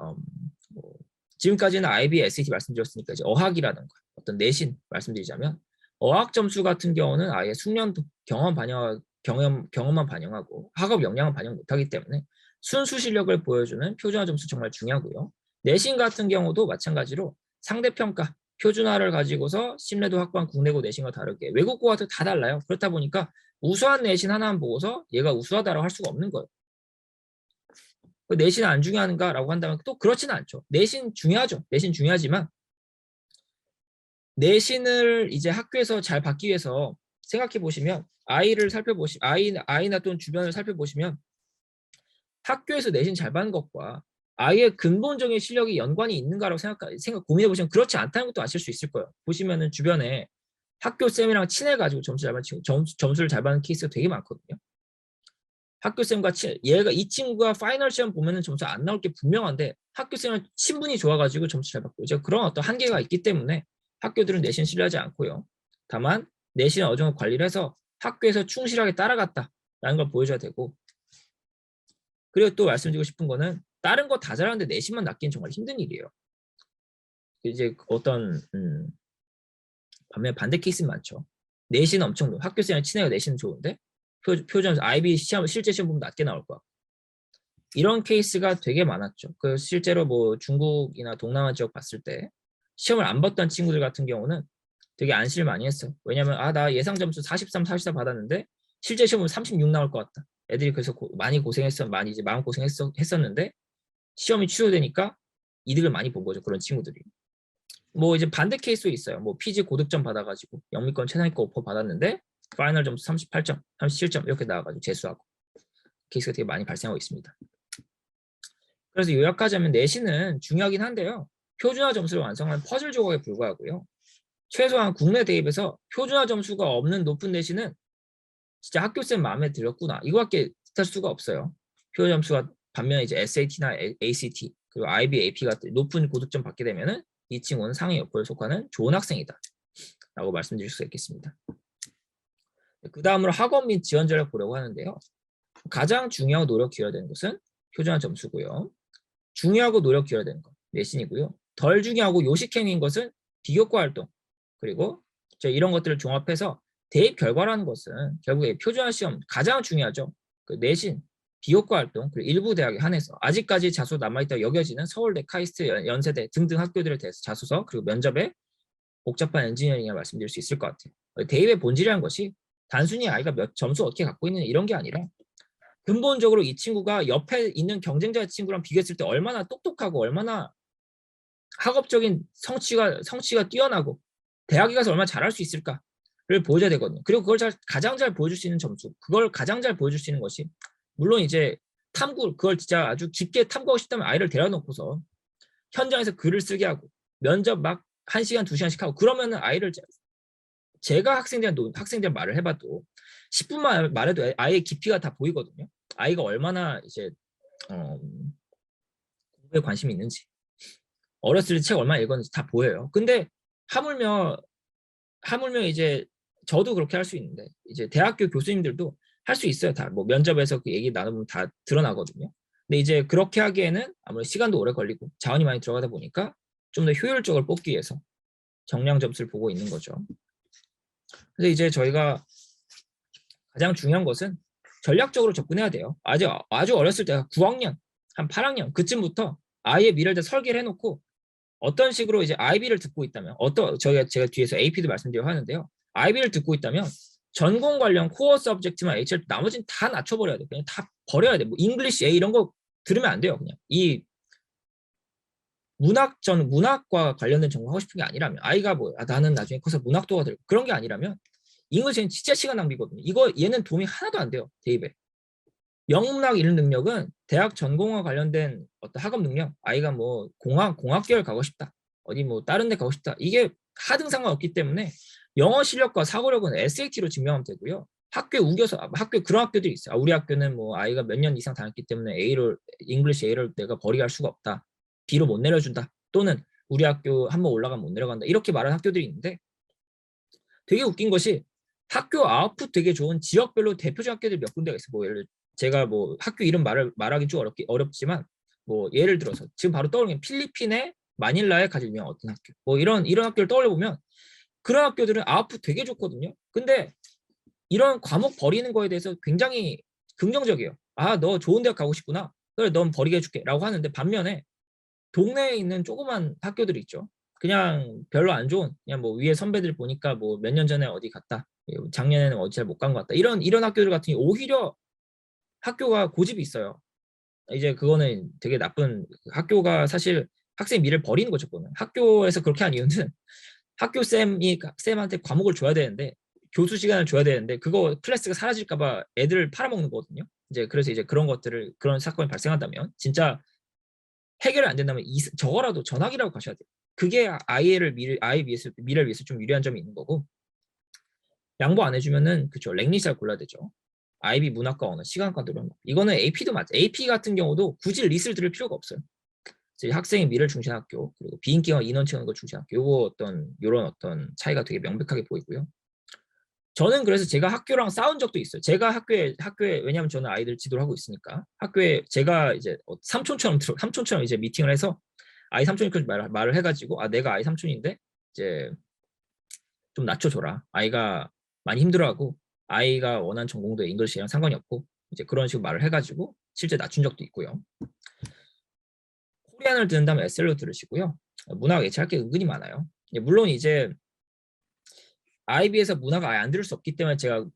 지금까지는 IB, SAT 말씀드렸으니까 이제 어학이라든가 어떤 내신 말씀드리자면 어학 점수 같은 경우는 아예 숙련도, 경험만 반영하고 학업 역량은 반영 못하기 때문에 순수 실력을 보여주는 표준화 점수 정말 중요하고요. 내신 같은 경우도 마찬가지로 상대평가, 표준화를 가지고서 신뢰도 확보한 국내고 내신과 다르게 외국고와 다 달라요. 그렇다 보니까 우수한 내신 하나만 보고서 얘가 우수하다라고 할 수가 없는 거예요. 내신 안 중요한가라고 한다면 또 그렇지는 않죠. 내신 중요하죠. 내신 중요하지만 내신을 이제 학교에서 잘 받기 위해서 생각해 보시면 아이나 또는 주변을 살펴보시면 학교에서 내신 잘 받는 것과 아이의 근본적인 실력이 연관이 있는가라고 고민해 보시면 그렇지 않다는 것도 아실 수 있을 거예요. 보시면은 주변에 학교 쌤이랑 친해가지고 점수를 잘 받는 케이스가 되게 많거든요. 학교쌤과 이 친구가 파이널 시험 보면은 점수 안 나올 게 분명한데 학교쌤이랑 친분이 좋아가지고 점수 잘 받고 이제 그런 어떤 한계가 있기 때문에 학교들은 내신 신뢰하지 않고요. 다만 내신을 어느 정도 관리를 해서 학교에서 충실하게 따라갔다라는 걸 보여줘야 되고, 그리고 또 말씀드리고 싶은 거는 다른 거 다 잘하는데 내신만 낮기는 정말 힘든 일이에요. 이제 반면 반대 케이스는 많죠. 내신 엄청 좋아. 학교생이랑 친해가 내신은 좋은데 표준 IB 실제 시험 보면 낮게 나올 거야. 이런 케이스가 되게 많았죠. 실제로 뭐 중국이나 동남아 지역 봤을 때 시험을 안 봤던 친구들 같은 경우는 되게 안심을 많이 했어요. 왜냐면 나 예상 점수 43, 44 받았는데 실제 시험은 36 나올 것 같다. 애들이 그래서 많이 이제 마음 고생했었는데 시험이 취소되니까 이득을 많이 본 거죠. 그런 친구들이. 뭐 이제 반대 케이스도 있어요. 뭐 PG 고득점 받아가지고 영미권 최상위권 오퍼 받았는데 파이널 점수 38점, 37점 이렇게 나와가지고 재수하고. 케이스가 되게 많이 발생하고 있습니다. 그래서 요약하자면 내신은 중요하긴 한데요. 표준화 점수를 완성한 퍼즐 조각에 불과하고요. 최소한 국내 대입에서 표준화 점수가 없는 높은 내신은 진짜 학교쌤 마음에 들었구나. 이거밖에 할 수가 없어요. 표준화 점수가 반면에 이제 SAT나 ACT 그리고 IB, AP 같은 높은 고득점 받게 되면은 이 친구는 상위 여포에 속하는 좋은 학생이다. 라고 말씀드릴 수 있겠습니다. 그 다음으로 학원 및 지원자를 보려고 하는데요. 가장 중요하고 노력 기울여야 되는 것은 표준화 점수고요. 중요하고 노력 기울여야 되는 것, 내신이고요. 덜 중요하고 요식행위인 것은 비교과 활동, 그리고 이런 것들을 종합해서 대입 결과라는 것은 결국에 표준화 시험 가장 중요하죠. 그 내신, 비교과 활동, 그리고 일부 대학에 한해서 아직까지 자소 남아있다고 여겨지는 서울대, 카이스트, 연세대 등등 학교들에 대해서 자소서 그리고 면접에 복잡한 엔지니어링을 말씀드릴 수 있을 것 같아요. 대입의 본질이라는 것이 단순히 아이가 몇 점수 어떻게 갖고 있는 이런 게 아니라 근본적으로 이 친구가 옆에 있는 경쟁자 친구랑 비교했을 때 얼마나 똑똑하고 얼마나 학업적인 성취가 뛰어나고 대학에 가서 얼마나 잘할 수 있을까를 보여줘야 되거든요. 그리고 그걸 가장 잘 보여줄 수 있는 점수, 그걸 가장 잘 보여줄 수 있는 것이 물론 이제 탐구, 그걸 진짜 아주 깊게 탐구하고 싶다면 아이를 데려놓고서 현장에서 글을 쓰게 하고 면접 막 1시간, 2시간씩 하고 그러면은 아이를 제가 학생들 말을 해봐도 10분만 말해도 아이의 깊이가 다 보이거든요. 아이가 얼마나 이제 공부에 관심이 있는지, 어렸을 때 책 얼마나 읽었는지 다 보여요. 근데 하물며 이제 저도 그렇게 할 수 있는데 이제 대학교 교수님들도 할 수 있어요. 다 뭐 면접에서 그 얘기 나누면 다 드러나거든요. 근데 이제 그렇게 하기에는 아무래도 시간도 오래 걸리고 자원이 많이 들어가다 보니까 좀 더 효율적으로 뽑기 위해서 정량 점수를 보고 있는 거죠. 그래서 이제 저희가 가장 중요한 것은 전략적으로 접근해야 돼요. 아주 어렸을 때 9학년, 한 8학년 그쯤부터 아이의 미래를 설계를 해놓고 어떤 식으로 이제 IB를 듣고 있다면 제가 뒤에서 AP도 말씀드리려고 하는데요. IB를 듣고 있다면 전공 관련 코어 서브젝트만 HL 나머지는 다 낮춰버려야 돼. 그냥 다 버려야 돼. 뭐 잉글리시 A 이런 거 들으면 안 돼요. 그냥 이 문학과 관련된 전공 하고 싶은 게 아니라면 아이가 뭐 나는 나중에 커서 문학도가 될 그런 게 아니라면 잉글리시는 진짜 시간 낭비거든요. 얘는 도움이 하나도 안 돼요. 대입에. 영문학 이런 능력은 대학 전공과 관련된 어떤 학업 능력, 아이가 뭐 공학계열 가고 싶다, 어디 뭐 다른 데 가고 싶다, 이게 하등 상관없기 때문에 영어 실력과 사고력은 SAT로 증명하면 되고요. 학교에 우겨서 그런 학교들이 있어요. 우리 학교는 뭐 아이가 몇 년 이상 다녔기 때문에 잉글리시 A를 내가 버리게 할 수가 없다, B로 못 내려준다, 또는 우리 학교 한번 올라가면 못 내려간다, 이렇게 말하는 학교들이 있는데 되게 웃긴 것이 학교 아웃풋 되게 좋은 지역별로 대표적 학교들이 몇 군데가 있어요. 뭐 예를 들어 제가 뭐 학교 이름 말하기 좀 어렵지만 뭐 예를 들어서 지금 바로 떠오르는 필리핀의 마닐라에 가장 유명한 어떤 학교, 뭐 이런 학교를 떠올려 보면 그런 학교들은 아웃풋 되게 좋거든요. 근데 이런 과목 버리는 거에 대해서 굉장히 긍정적이에요. 너 좋은 대학 가고 싶구나, 그래 넌 버리게 해줄게 라고 하는데, 반면에 동네에 있는 조그만 학교들이 있죠. 그냥 별로 안 좋은, 그냥 뭐 위에 선배들 보니까 뭐 몇 년 전에 어디 갔다, 작년에는 어디 잘 못 간 것 같다, 이런 학교들 같은 경우 오히려 학교가 고집이 있어요. 이제 그거는 되게 나쁜, 학교가 사실 학생 미래를 버리는 거죠. 그거는 학교에서 그렇게 한 이유는 학교 쌤한테 과목을 줘야 되는데, 교수 시간을 줘야 되는데 그거 클래스가 사라질까 봐 애들을 팔아먹는 거거든요. 이제 그래서 이제 그런 사건이 발생한다면 진짜 해결이 안 된다면 저거라도 전학이라고 가셔야 돼요. 그게 아이의 미래를 위해서 좀 유리한 점이 있는 거고, 양보 안 해주면은 그쵸, 랭리스를 골라야 되죠. IB 문학과 언어, 시간과 노력. 이거는 AP도 맞죠. AP 같은 경우도 굳이 리스를 들을 필요가 없어요. 학생의 미래를 중시하는 학교, 그리고 비인기와 인원 채우는 걸 중시하는 학교, 요런 어떤 차이가 되게 명백하게 보이고요. 저는 그래서 제가 학교랑 싸운 적도 있어요. 제가 학교에 왜냐하면 저는 아이들 지도를 하고 있으니까 학교에 제가 이제 삼촌처럼 이제 미팅을 해서 아이 삼촌이 말을 해가지고 내가 아이 삼촌인데 이제 좀 낮춰줘라. 아이가 많이 힘들어하고 아이가 원하는 전공도 잉글리시랑 상관이 없고 이제 그런 식으로 말을 해가지고 실제 낮춘 적도 있고요. 코리안을 듣는다면 SL로 들으시고요. 문학 예체할 게 은근히 많아요. 물론 이제 IB에서 문학을 아예 안 들을 수 없기 때문에 제가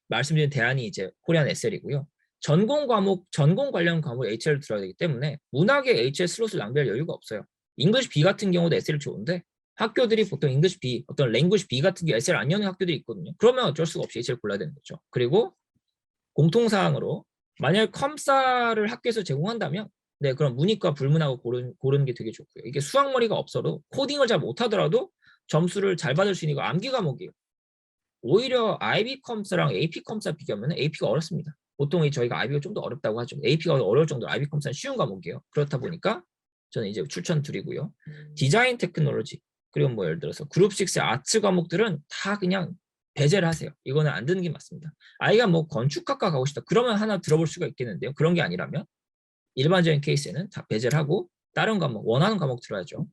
말씀드린 대안이 이제 코리안 SL이고요. 전공 관련 과목 HL을 들어야 되기 때문에 문학의 HL 슬롯을 낭비할 여유가 없어요. 잉글리시 B 같은 경우도 SL이 좋은데 학교들이 보통 잉글리시 B, 어떤 랭귀지 B 같은 게 SL 안 여는 학교들이 있거든요. 그러면 어쩔 수가 없이 HL 골라야 되는 거죠. 그리고 공통사항으로 만약 컴사를 학교에서 제공한다면 네, 그럼 문이과 불문하고 고르는 게 되게 좋고요. 이게 수학머리가 없어도 코딩을 잘 못하더라도 점수를 잘 받을 수 있는 거 암기 과목이에요. 오히려 IB 컴사랑 AP 컴사 비교하면 AP가 어렵습니다. 보통 저희가 IB가 좀 더 어렵다고 하죠. AP가 어려울 정도로 IB 컴사는 쉬운 과목이에요. 그렇다 보니까 저는 이제 추천드리고요. 디자인 테크놀로지 그리고 뭐 예를 들어서 그룹 6 아츠 과목들은 다 그냥 배제를 하세요. 이거는 안 듣는 게 맞습니다. 아이가 뭐 건축학과 가고 싶다. 그러면 하나 들어볼 수가 있겠는데요. 그런 게 아니라면 일반적인 케이스에는 다 배제를 하고 다른 과목, 원하는 과목 들어야죠.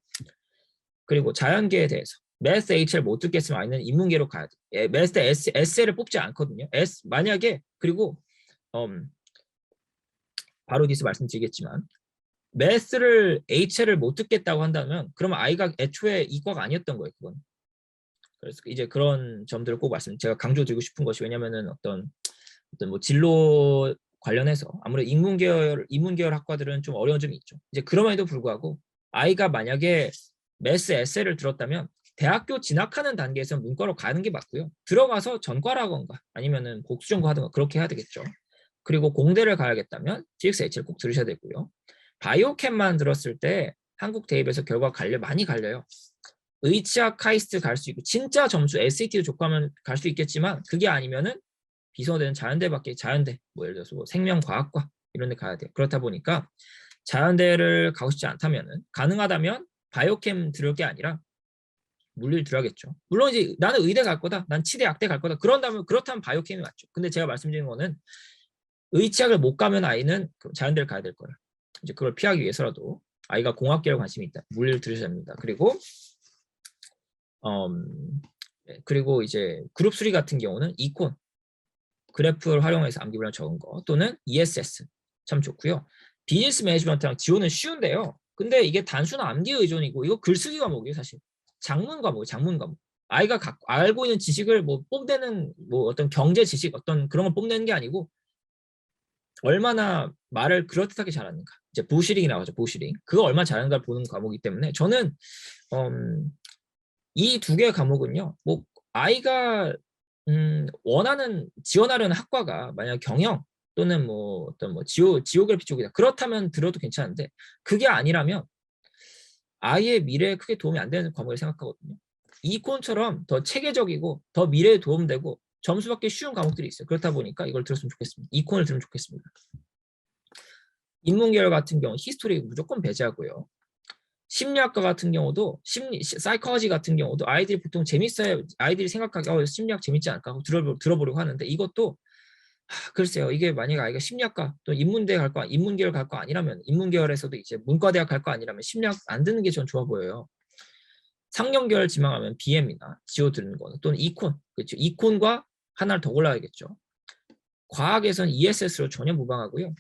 그리고 자연계에 대해서 매스 H를 못 듣겠으면 아이는 인문계로 가야 돼. 예, 매스 S를 뽑지 않거든요. 만약에 그리고 바로 뒤에서 말씀드리겠지만 매스를 H를 못 듣겠다고 한다면 그러면 아이가 애초에 이과가 아니었던 거예요. 그건. 그래서 이제 그런 점들을 꼭 제가 강조드리고 싶은 것이 왜냐면은 어떤 뭐 진로 관련해서 아무래도 인문계열 학과들은 좀 어려운 점이 있죠. 이제 그럼에도 불구하고 아이가 만약에 매스 에세이를 들었다면 대학교 진학하는 단계에서 문과로 가는 게 맞고요. 들어가서 전과라던가 아니면은 복수전과 하든가 그렇게 해야 되겠죠. 그리고 공대를 가야겠다면 GXH를 꼭 들으셔야 되고요. 바이오캠만 들었을 때 한국 대입에서 결과 많이 갈려요. 의치학 카이스트 갈 수 있고 진짜 점수 SAT도 좋고 하면 갈 수 있겠지만 그게 아니면은 비서되는 자연대 뭐 예를 들어서 뭐 생명과학과 이런 데 가야 돼요. 그렇다 보니까 자연대를 가고 싶지 않다면은 가능하다면 바이오캠 들을 게 아니라 물리를 들어야겠죠. 물론 이제 나는 의대 갈 거다. 난 치대 약대 갈 거다. 그렇다면 바이오캠이 맞죠. 근데 제가 말씀드리는 거는 의치학을 못 가면 아이는 자연대를 가야 될 거예요. 이제 그걸 피하기 위해서라도 아이가 공학계에 관심이 있다. 물리를 들으셔야 됩니다. 그리고 이제 그룹 3 같은 경우는 이콘 그래프를 활용해서 암기분량 적은 거 또는 ESS 참 좋고요. 비즈니스 매니지먼트랑 지원은 쉬운데요. 근데 이게 단순한 암기 의존이고 이거 글쓰기 과목이에요. 사실 장문 과목. 아이가 알고 있는 지식을 뭐 뽐내는 뭐 어떤 경제 지식 어떤 그런 걸 뽐내는 게 아니고 얼마나 말을 그럴듯하게 잘하는가. 이제 부시링이 나오죠. 부시링. 그거 얼마나 잘하는가를 보는 과목이기 때문에 저는 이 두 개의 과목은요. 뭐 아이가 지원하려는 학과가 만약 경영 또는 뭐 어떤 뭐 지오그래피 쪽이다. 그렇다면 들어도 괜찮은데 그게 아니라면 아이의 미래에 크게 도움이 안 되는 과목을 생각하거든요. 이콘처럼 더 체계적이고 더 미래에 도움되고 점수 받기 쉬운 과목들이 있어요. 그렇다 보니까 이걸 들었으면 좋겠습니다. 이콘을 들으면 좋겠습니다. 인문계열 같은 경우 히스토리 무조건 배제하고요. 심리학과 같은 경우도 사이코로지 같은 경우도 아이들이 보통 재밌어요. 아이들이 생각하기 심리학 재밌지 않을까 하고 들어보려고 하는데 이것도 글쎄요. 이게 만약에 아이가 심리학과 또 인문계열 갈 거 아니라면 인문계열에서도 이제 문과대학 갈 거 아니라면 심리학 안 듣는 게 전 좋아 보여요. 상경계열 지망하면 BM이나 지오 듣는 거는 또는 이콘 그렇죠. 이콘과 하나를 더 골라야겠죠. 과학에서는 ESS로 전혀 무방하고요.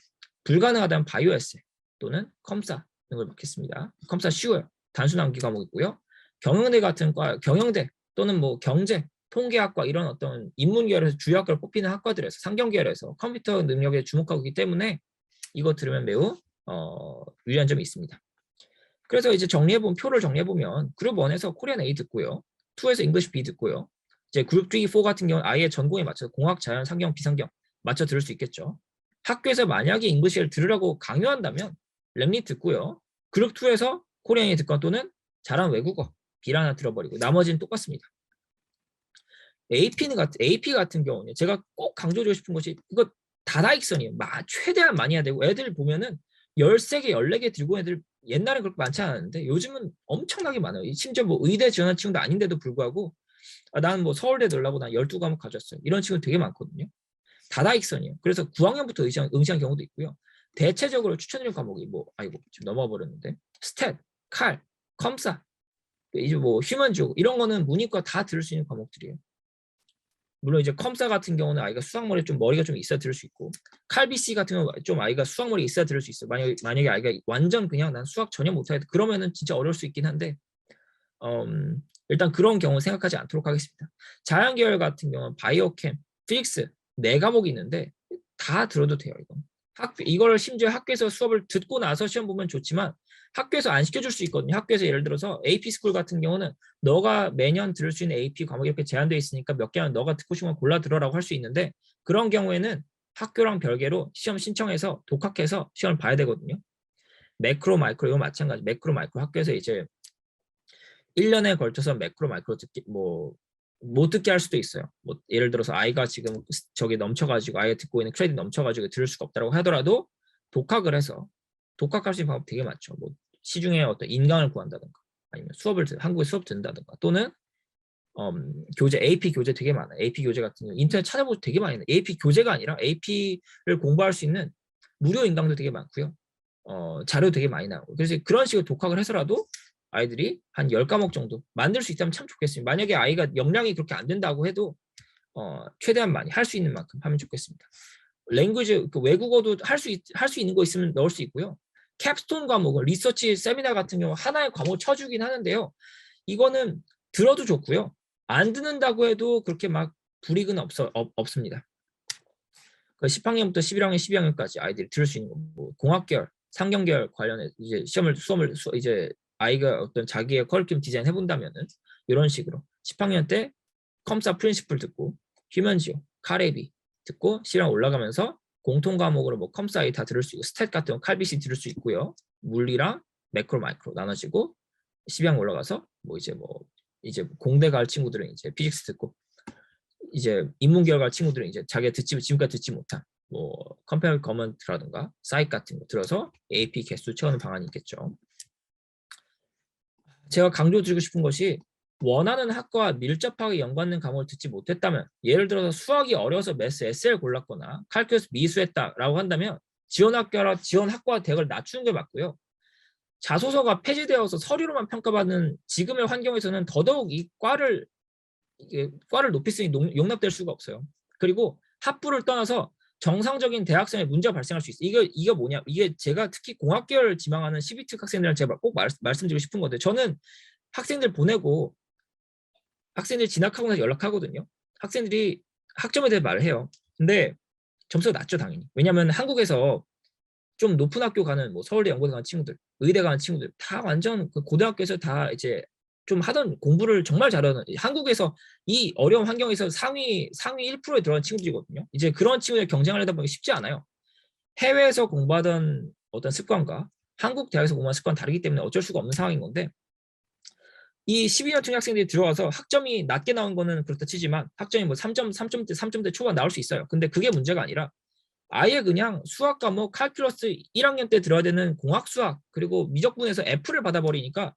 불가능하다면 바이오 에세 또는 컴사 이런 걸 받겠습니다. 컴사 쉬워요. 단순 암기 과목이고요. 경영대 같은 경영대 또는 뭐 경제, 통계학과 이런 어떤 인문계열에서 주요 학과를 뽑히는 학과들에서 상경계열에서 컴퓨터 능력에 주목하고 있기 때문에 이거 들으면 매우 유리한 점이 있습니다. 그래서 이제 표를 정리해보면 그룹 1에서 코리안 A 듣고요. 2에서 잉글리시 B 듣고요. 이제 그룹 3, 4 같은 경우는 아예 전공에 맞춰서 공학, 자연, 상경, 비상경 맞춰 들을 수 있겠죠. 학교에서 만약에 잉글리시를 들으라고 강요한다면 랩리 듣고요. 그룹 2에서 코리안 A 듣거나 또는 잘한 외국어 B를 하나 들어버리고 나머지는 똑같습니다. AP 같은 경우는 제가 꼭 강조드리고 싶은 것이 이거 다다익선이에요. 최대한 많이 해야 되고 애들 보면은 13개, 14개 들고 애들 옛날엔 그렇게 많지 않았는데 요즘은 엄청나게 많아요. 심지어 뭐 의대 지원한 친구도 아닌데도 불구하고 나는 뭐 서울대 넣으려고 난 12과목 가져왔어요. 이런 친구는 되게 많거든요. 다다익선이에요. 그래서 9학년부터 응시한 경우도 있고요. 대체적으로 추천드리는 과목이 지금 넘어가 버렸는데 스탯, 칼, 컴사, 이제 뭐 휴먼지오 이런 거는 문이과 다 들을 수 있는 과목들이에요. 물론 이제 컴사 같은 경우는 아이가 머리가 좀 있어야 들을 수 있고 칼비씨 같은 경우는 좀 아이가 수학머리 있어야 들을 수 있어요. 만약에 아이가 완전 그냥 난 수학 전혀 못하겠다 그러면은 진짜 어려울 수 있긴 한데 일단 그런 경우 생각하지 않도록 하겠습니다. 자연계열 같은 경우는 바이오캠, 피직스 4과목이 있는데 다 들어도 돼요. 이걸 심지어 학교에서 수업을 듣고 나서 시험 보면 좋지만 학교에서 안 시켜줄 수 있거든요. 학교에서 예를 들어서 AP스쿨 같은 경우는 너가 매년 들을 수 있는 AP 과목이 이렇게 제한되어 있으니까 몇 개는 너가 듣고 싶으면 골라 들어라고 할 수 있는데 그런 경우에는 학교랑 별개로 시험 신청해서 독학해서 시험을 봐야 되거든요. 매크로 마이크로 이거 마찬가지. 매크로 마이크로 학교에서 이제 1년에 걸쳐서 매크로 마이크로 듣기 못 듣게 할 수도 있어요. 뭐 예를 들어서 아이가 지금 저기 넘쳐가지고 아이가 듣고 있는 크레딧 넘쳐가지고 들을 수가 없다고 하더라도 독학을 해서 독학할 수 있는 방법 되게 많죠. 뭐 시중에 어떤 인강을 구한다든가 아니면 한국에 수업 듣는다든가 또는 교재 AP 교재 되게 많아요. AP 교재 같은 경우 인터넷 찾아보면 되게 많이 있는 AP 교재가 아니라 AP를 공부할 수 있는 무료 인강도 되게 많고요. 자료 되게 많이 나오고 그래서 그런 식으로 독학을 해서라도 아이들이 한 10과목 정도 만들 수 있다면 참 좋겠습니다. 만약에 아이가 역량이 그렇게 안 된다고 해도 최대한 많이 할 수 있는 만큼 하면 좋겠습니다. 랭귀지 그 외국어도 할 수 있는 거 있으면 넣을 수 있고요. 캡스톤 과목, 리서치 세미나 같은 경우 하나의 과목 쳐주긴 하는데요. 이거는 들어도 좋고요. 안 듣는다고 해도 그렇게 막 불이익은 없습니다. 10학년부터 11학년, 12학년까지 아이들이 들을 수 있는 거, 뭐 공학계열, 상경계열 관련해 이제 수험을 이제 아이가 어떤 자기의 커리큘럼 디자인 해본다면은 이런 식으로 10학년 때 컴사 프린시플 듣고 휴먼지오, 카레비 듣고 시랑 올라가면서 공통 과목으로 뭐 컴사이 다 들을 수 있고 스탯 같은 거 칼비시 들을 수 있고요. 물리랑 매크로 마이크로 나눠지고 12학년 올라가서 뭐 이제 공대 갈 친구들은 이제 피직스 듣고 이제 인문계열 갈 친구들은 이제 자기가 지금까지 듣지 못한 뭐 컴페어 거먼트라든가 사이트 같은 거 들어서 AP 개수 채우는 방안이 있겠죠. 제가 강조드리고 싶은 것이 원하는 학과와 밀접하게 연관된 과목을 듣지 못했다면 예를 들어서 수학이 어려워서 매스 SL 골랐거나 칼큘러스 미수했다라고 한다면 지원 학과와 대학을 낮추는 게 맞고요. 자소서가 폐지되어서 서류로만 평가받는 지금의 환경에서는 더더욱 이 과를 높일 수 있는 용납될 수가 없어요. 그리고 학부를 떠나서 정상적인 대학생의 문제가 발생할 수 있어요. 이게 뭐냐? 이게 제가 특히 공학계열 지망하는 CBT 학생들한테 제가 꼭 말씀드리고 싶은 건데 저는 학생들 보내고 학생들 진학하고 나서 연락하거든요. 학생들이 학점에 대해 말을 해요. 근데 점수가 낮죠, 당연히. 왜냐하면 한국에서 좀 높은 학교 가는 뭐 서울대 연고대 가는 친구들, 의대 가는 친구들 다 완전 그 고등학교에서 다 이제 좀 하던 공부를 정말 잘하는 한국에서 이 어려운 환경에서 상위 1%에 들어간 친구들이거든요. 이제 그런 친구들 경쟁하려다 보니 쉽지 않아요. 해외에서 공부하던 어떤 습관과 한국 대학에서 공부하는 습관 다르기 때문에 어쩔 수가 없는 상황인 건데 이 12년 중 학생들이 들어와서 학점이 낮게 나온 거는 그렇다 치지만 학점이 뭐 3점대 초반 나올 수 있어요. 근데 그게 문제가 아니라 아예 그냥 수학 과목 칼큘러스 1학년 때 들어야 되는 공학 수학 그리고 미적분에서 F를 받아버리니까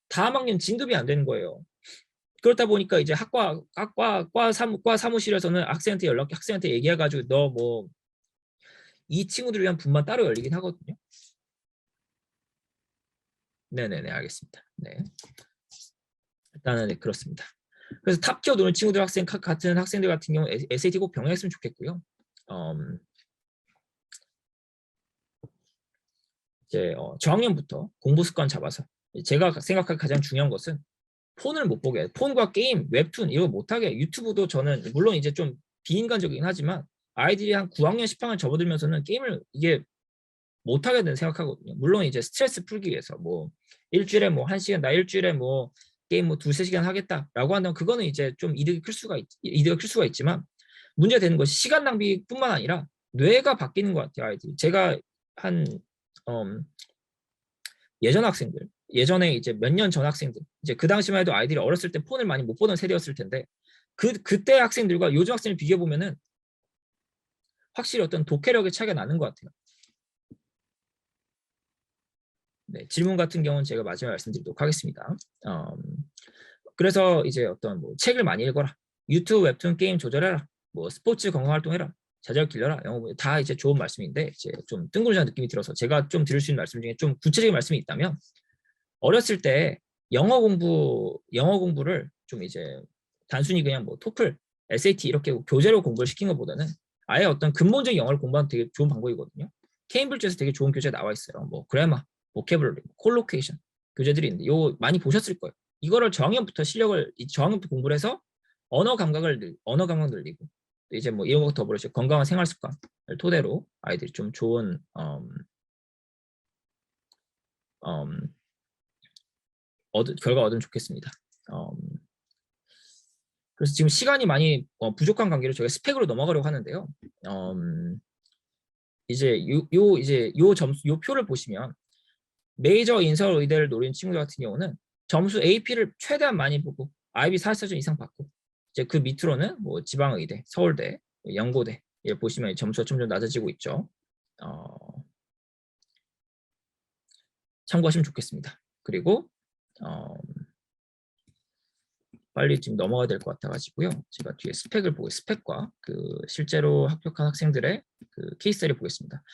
다음 학년 진급이 안 되는 거예요. 그렇다 보니까 이제 과 사무실에서는 학생한테 얘기해가지고 너 뭐 이 친구들을 위한 분만 따로 열리긴 하거든요. 네네네 알겠습니다. 네 일단은 네, 그렇습니다. 그래서 탑티어 노는 친구들 같은 학생들 같은 경우 SAT 꼭 병행했으면 좋겠고요. 이제 저학년부터 공부 습관 잡아서 제가 생각하기 가장 중요한 것은 폰을 못 보게 해요. 폰과 게임, 웹툰 이거 못하게 유튜브도 저는 물론 이제 좀 비인간적이긴 하지만 아이들이 한 9학년, 10학년 접어들면서는 게임을 이게 못하게 되는 생각하거든요. 물론 이제 스트레스 풀기 위해서 뭐 일주일에 뭐 1시간 나 일주일에 뭐 게임 뭐 2~3시간 하겠다라고 한다면 그거는 이제 좀 이득이 클 수가 있지만 문제가 되는 것이 시간 낭비뿐만 아니라 뇌가 바뀌는 것 같아요. 아이들이 제가 한 예전 학생들 예전에 이제 몇 년 전 학생들 이제 그 당시만 해도 아이들이 어렸을 때 폰을 많이 못 보던 세대였을 텐데 그때 학생들과 요즘 학생을 비교해 보면은 확실히 어떤 독해력의 차이가 나는 것 같아요. 네, 질문 같은 경우는 제가 마지막에 말씀드리도록 하겠습니다. 그래서 이제 어떤 뭐 책을 많이 읽어라, 유튜브 웹툰 게임 조절해라, 뭐 스포츠 건강 활동해라, 자제력 길러라, 영어 다 이제 좋은 말씀인데 이제 좀 뜬구름잡는 느낌이 들어서 제가 좀 드릴 수 있는 말씀 중에 좀 구체적인 말씀이 있다면 어렸을 때 영어 공부를 좀 이제 단순히 그냥 뭐 토플, SAT 이렇게 교재로 공부를 시킨 것보다는 아예 어떤 근본적인 영어를 공부하는 되게 좋은 방법이거든요. 케임브리지에서 되게 좋은 교재 나와 있어요. 뭐 그래마, 보캐블러리, 콜로케이션 교재들이 있는데 요 많이 보셨을 거예요. 이거를 저학년부터 공부를 해서 언어 감각을 늘리고 이제 뭐 이런 거 더불어 건강한 생활 습관을 토대로 아이들이 좀 좋은 결과 얻으면 좋겠습니다. 그래서 지금 시간이 많이 부족한 관계로 저희가 스펙으로 넘어가려고 하는데요. 이제 요 점수, 요 표를 보시면 메이저 인서 의대를 노린 친구들 같은 경우는 점수 AP를 최대한 많이 보고 IB 44점 이상 받고, 이제 그 밑으로는 뭐 지방의대, 서울대, 연고대 보시면 점수가 점점 낮아지고 있죠. 참고하시면 좋겠습니다. 그리고 빨리 지금 넘어가야 될 것 같아가지고요. 제가 뒤에 스펙을 보고 스펙과 그 실제로 합격한 학생들의 그 케이스를 보겠습니다.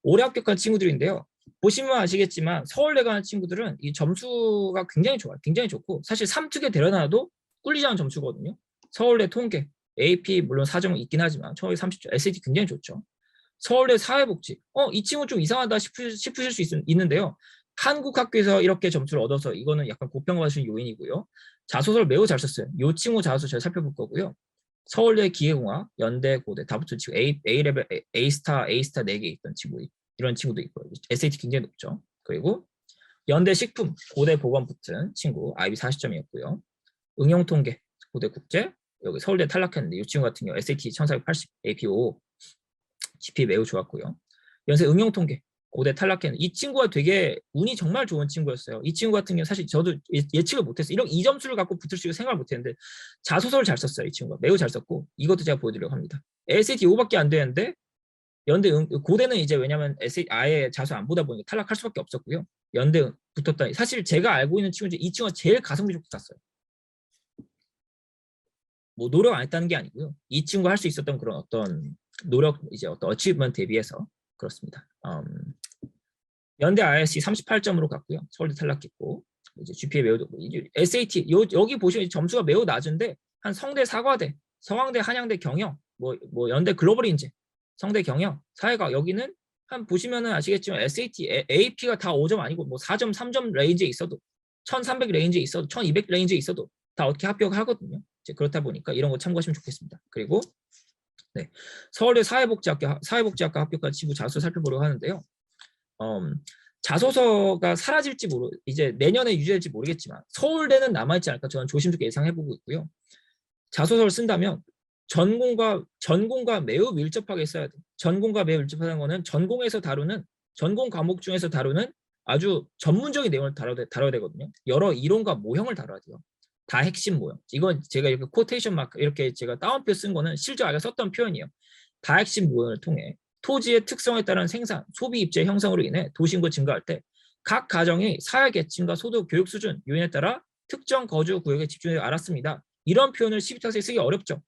올해 합격한 친구들인데요. 보시면 아시겠지만 서울대 가는 친구들은 이 점수가 굉장히 좋아요. 굉장히 좋고 사실 3특에 데려놔도 꿀리지 않은 점수거든요. 서울대 통계, AP 물론 4점 있긴 하지만 서울대 30점, SAT 굉장히 좋죠. 서울대 사회복지, 이 친구 좀 이상하다 싶으실 수 있는데요. 한국 학교에서 이렇게 점수를 얻어서 이거는 약간 고평가받으신 요인이고요. 자소서를 매우 잘 썼어요. 이 친구 자소서 잘 살펴볼 거고요. 서울대 기계공학, 연대, 고대 다 붙은 친구, A레벨, A스타 4개 있던 친구, 이런 친구도 있고요. SAT 굉장히 높죠. 그리고 연대 식품, 고대 보건 붙은 친구, IB 40점이었고요. 응용통계, 고대 국제, 여기 서울대 탈락했는데 이 친구 같은 경우 SAT 1480, AP 5, GP 매우 좋았고요. 연세 응용통계, 고대 탈락했는데 이 친구가 되게 운이 정말 좋은 친구였어요. 이 친구 같은 경우 사실 저도 예측을 못했어요. 이런 이 점수를 갖고 붙을 수 있을 생각을 못했는데 자소서를 잘 썼어요. 이 친구가 매우 잘 썼고, 이것도 제가 보여드리려고 합니다. SAT 5밖에 안 되는데 연대 고대는 이제 왜냐면 SAT 아예 자소 안 보다 보니까 탈락할 수밖에 없었고요. 연대 붙었다. 사실 제가 알고 있는 친구 중에 이 친구가 제일 가성비 좋게 갔어요. 뭐 노력 안 했다는 게 아니고요. 이 친구 할 수 있었던 그런 어떤 노력, 이제 어떤 어치브먼트에 비해서 그렇습니다. 연대 ISC 38점으로 갔고요. 서울대 탈락했고, 이제 GPA 매우 높고, SAT 여기 보시면 점수가 매우 낮은데 한 성대 사과대, 서강대, 한양대, 경영, 뭐 연대 글로벌 인재, 성대 경영, 사회과학, 여기는 한 보시면은 아시겠지만 SAT, AP가 다 5점 아니고 뭐 4점, 3점 레인지에 있어도 1300 레인지에 있어도 1200 레인지에 있어도 다 어떻게 합격하거든요. 이제 그렇다 보니까 이런 거 참고하시면 좋겠습니다. 그리고 네, 서울대 사회복지학과 합격한 친구 자소 살펴보려고 하는데요. 자소서가 사라질지 이제 내년에 유지될지 모르겠지만 서울대는 남아있지 않을까 저는 조심스럽게 예상해보고 있고요. 자소서를 쓴다면 전공과 매우 밀접하게 써야 돼요. 전공과 매우 밀접하다는 거는 전공 과목 중에서 다루는 아주 전문적인 내용을 다뤄야 되거든요. 여러 이론과 모형을 다뤄야 돼요. 다 핵심 모형. 이건 제가 이렇게 코테이션 마크 이렇게 제가 따옴표 쓴 거는 실제 아이가 썼던 표현이에요. 다 핵심 모형을 통해 토지의 특성에 따른 생산, 소비 입지의 형성으로 인해 도시인구 증가할 때 각 가정이 사회 계층과 소득, 교육 수준, 요인에 따라 특정 거주 구역에 집중해 알았습니다. 이런 표현을 12학생이 쓰기 어렵죠.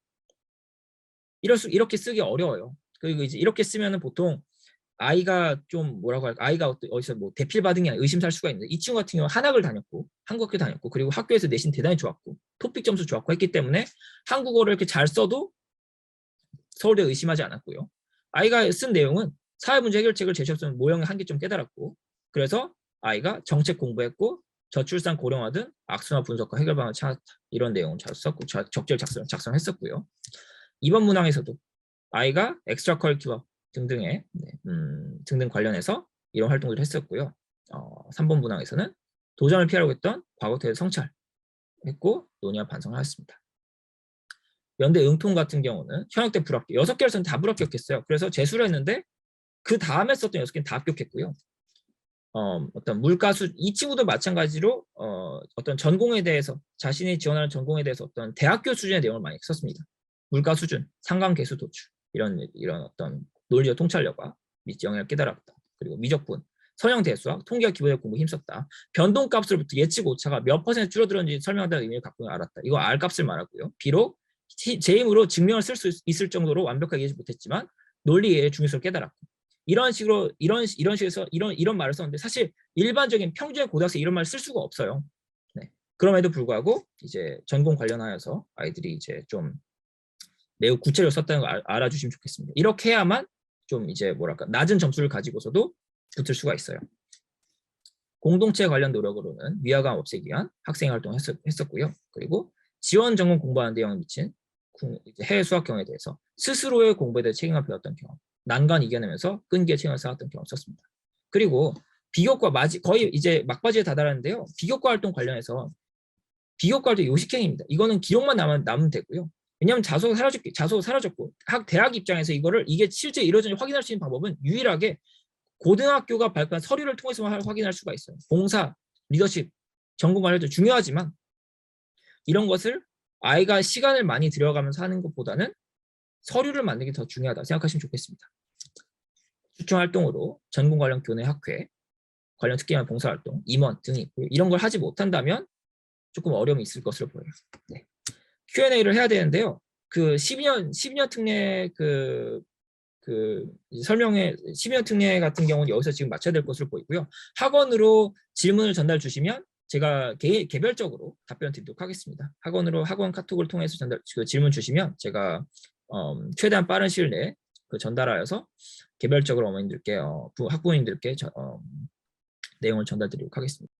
이렇게 쓰기 어려워요. 그리고 이제 이렇게 쓰면은 보통 아이가 좀 뭐라고 할까, 아이가 어디서 뭐 대필 받은 게 아니라 의심살 수가 있는데, 이 친구 같은 경우 한학을 다녔고 한국학교 다녔고 그리고 학교에서 내신 대단히 좋았고 토픽 점수 좋았고 했기 때문에 한국어를 이렇게 잘 써도 서울대 의심하지 않았고요. 아이가 쓴 내용은 사회문제 해결책을 제시했던 모형의 한계점 깨달았고, 그래서 아이가 정책 공부했고 저출산 고령화 등 악순환 분석과 해결 방안을 찾았다. 이런 내용을 잘 썼고 적절 작성했었고요. 이번 문항에서도 아이가 엑스트라 커리큘럼 등등 관련해서 이런 활동들을 했었고요. 3번 문항에서는 도전을 피하려고 했던 과거태의 성찰했고 논의와 반성을 하였습니다. 연대 응통 같은 경우는 현역 때 불합격, 6개를 썼는데 다 불합격했어요. 그래서 재수를 했는데 그 다음에 썼던 6개는 다 합격했고요. 어떤 이 친구도 마찬가지로 어떤 전공에 대해서 자신이 지원하는 전공에 대해서 어떤 대학교 수준의 내용을 많이 썼습니다. 물가 수준, 상관 계수 도출 이런 어떤 논리적 통찰력과 영향을 깨달았다. 그리고 미적분, 선형 대수학, 통계와 기본적 공부 힘썼다. 변동값으로부터 예측 오차가 몇 퍼센트 줄어들었는지 설명한다는 의미를 갖고 알았다. 이거 R 값을 말하고요. 비록 제 힘으로 증명을 쓸 수 있을 정도로 완벽하게 이해하지 못했지만 논리의 중요성을 깨달았고, 이런 식에서 이런 말을 썼는데 사실 일반적인 평균의 고등학생 이런 말을 쓸 수가 없어요. 네. 그럼에도 불구하고 이제 전공 관련하여서 아이들이 이제 좀 매우 구체적으로 썼다는 걸 알아주시면 좋겠습니다. 이렇게 해야만 좀 이제 뭐랄까 낮은 점수를 가지고서도 붙을 수가 있어요. 공동체 관련 노력으로는 위화감 없애기 위한 학생 활동을 했었고요. 그리고 지원 전공 공부하는 데 영향을 미친 해외 수학 경험에 대해서 스스로의 공부에 대해 책임을 배웠던 경험, 난관 이겨내면서 끈기의 책임을 쌓았던 경험 썼습니다. 그리고 비교과 거의 이제 막바지에 다다랐는데요. 비교과 활동 관련해서 비교과도 요식행위입니다. 이거는 기록만 남으면 되고요. 왜냐하면 자소가 사라졌고 대학 입장에서 이게 실제 이루어진지 확인할 수 있는 방법은 유일하게 고등학교가 발표한 서류를 통해서 확인할 수가 있어요. 봉사, 리더십, 전공 관련도 중요하지만 이런 것을 아이가 시간을 많이 들여가면서 하는 것보다는 서류를 만드는 게 더 중요하다고 생각하시면 좋겠습니다. 추천 활동으로 전공 관련 교내 학회, 관련 특기만 봉사활동, 임원 등이 있고요. 이런 걸 하지 못한다면 조금 어려움이 있을 것으로 보여요. 네. Q&A를 해야 되는데요. 그 12년 특례 설명회 12년 특례 같은 경우는 여기서 지금 맞춰야 될 것으로 보이고요. 학원으로 질문을 전달 주시면 제가 개별적으로 답변 드리도록 하겠습니다. 학원 카톡을 통해서 질문 주시면 제가 최대한 빠른 시일 내에 전달하여서 개별적으로 어머님들께 학부모님들께 내용을 전달드리도록 하겠습니다.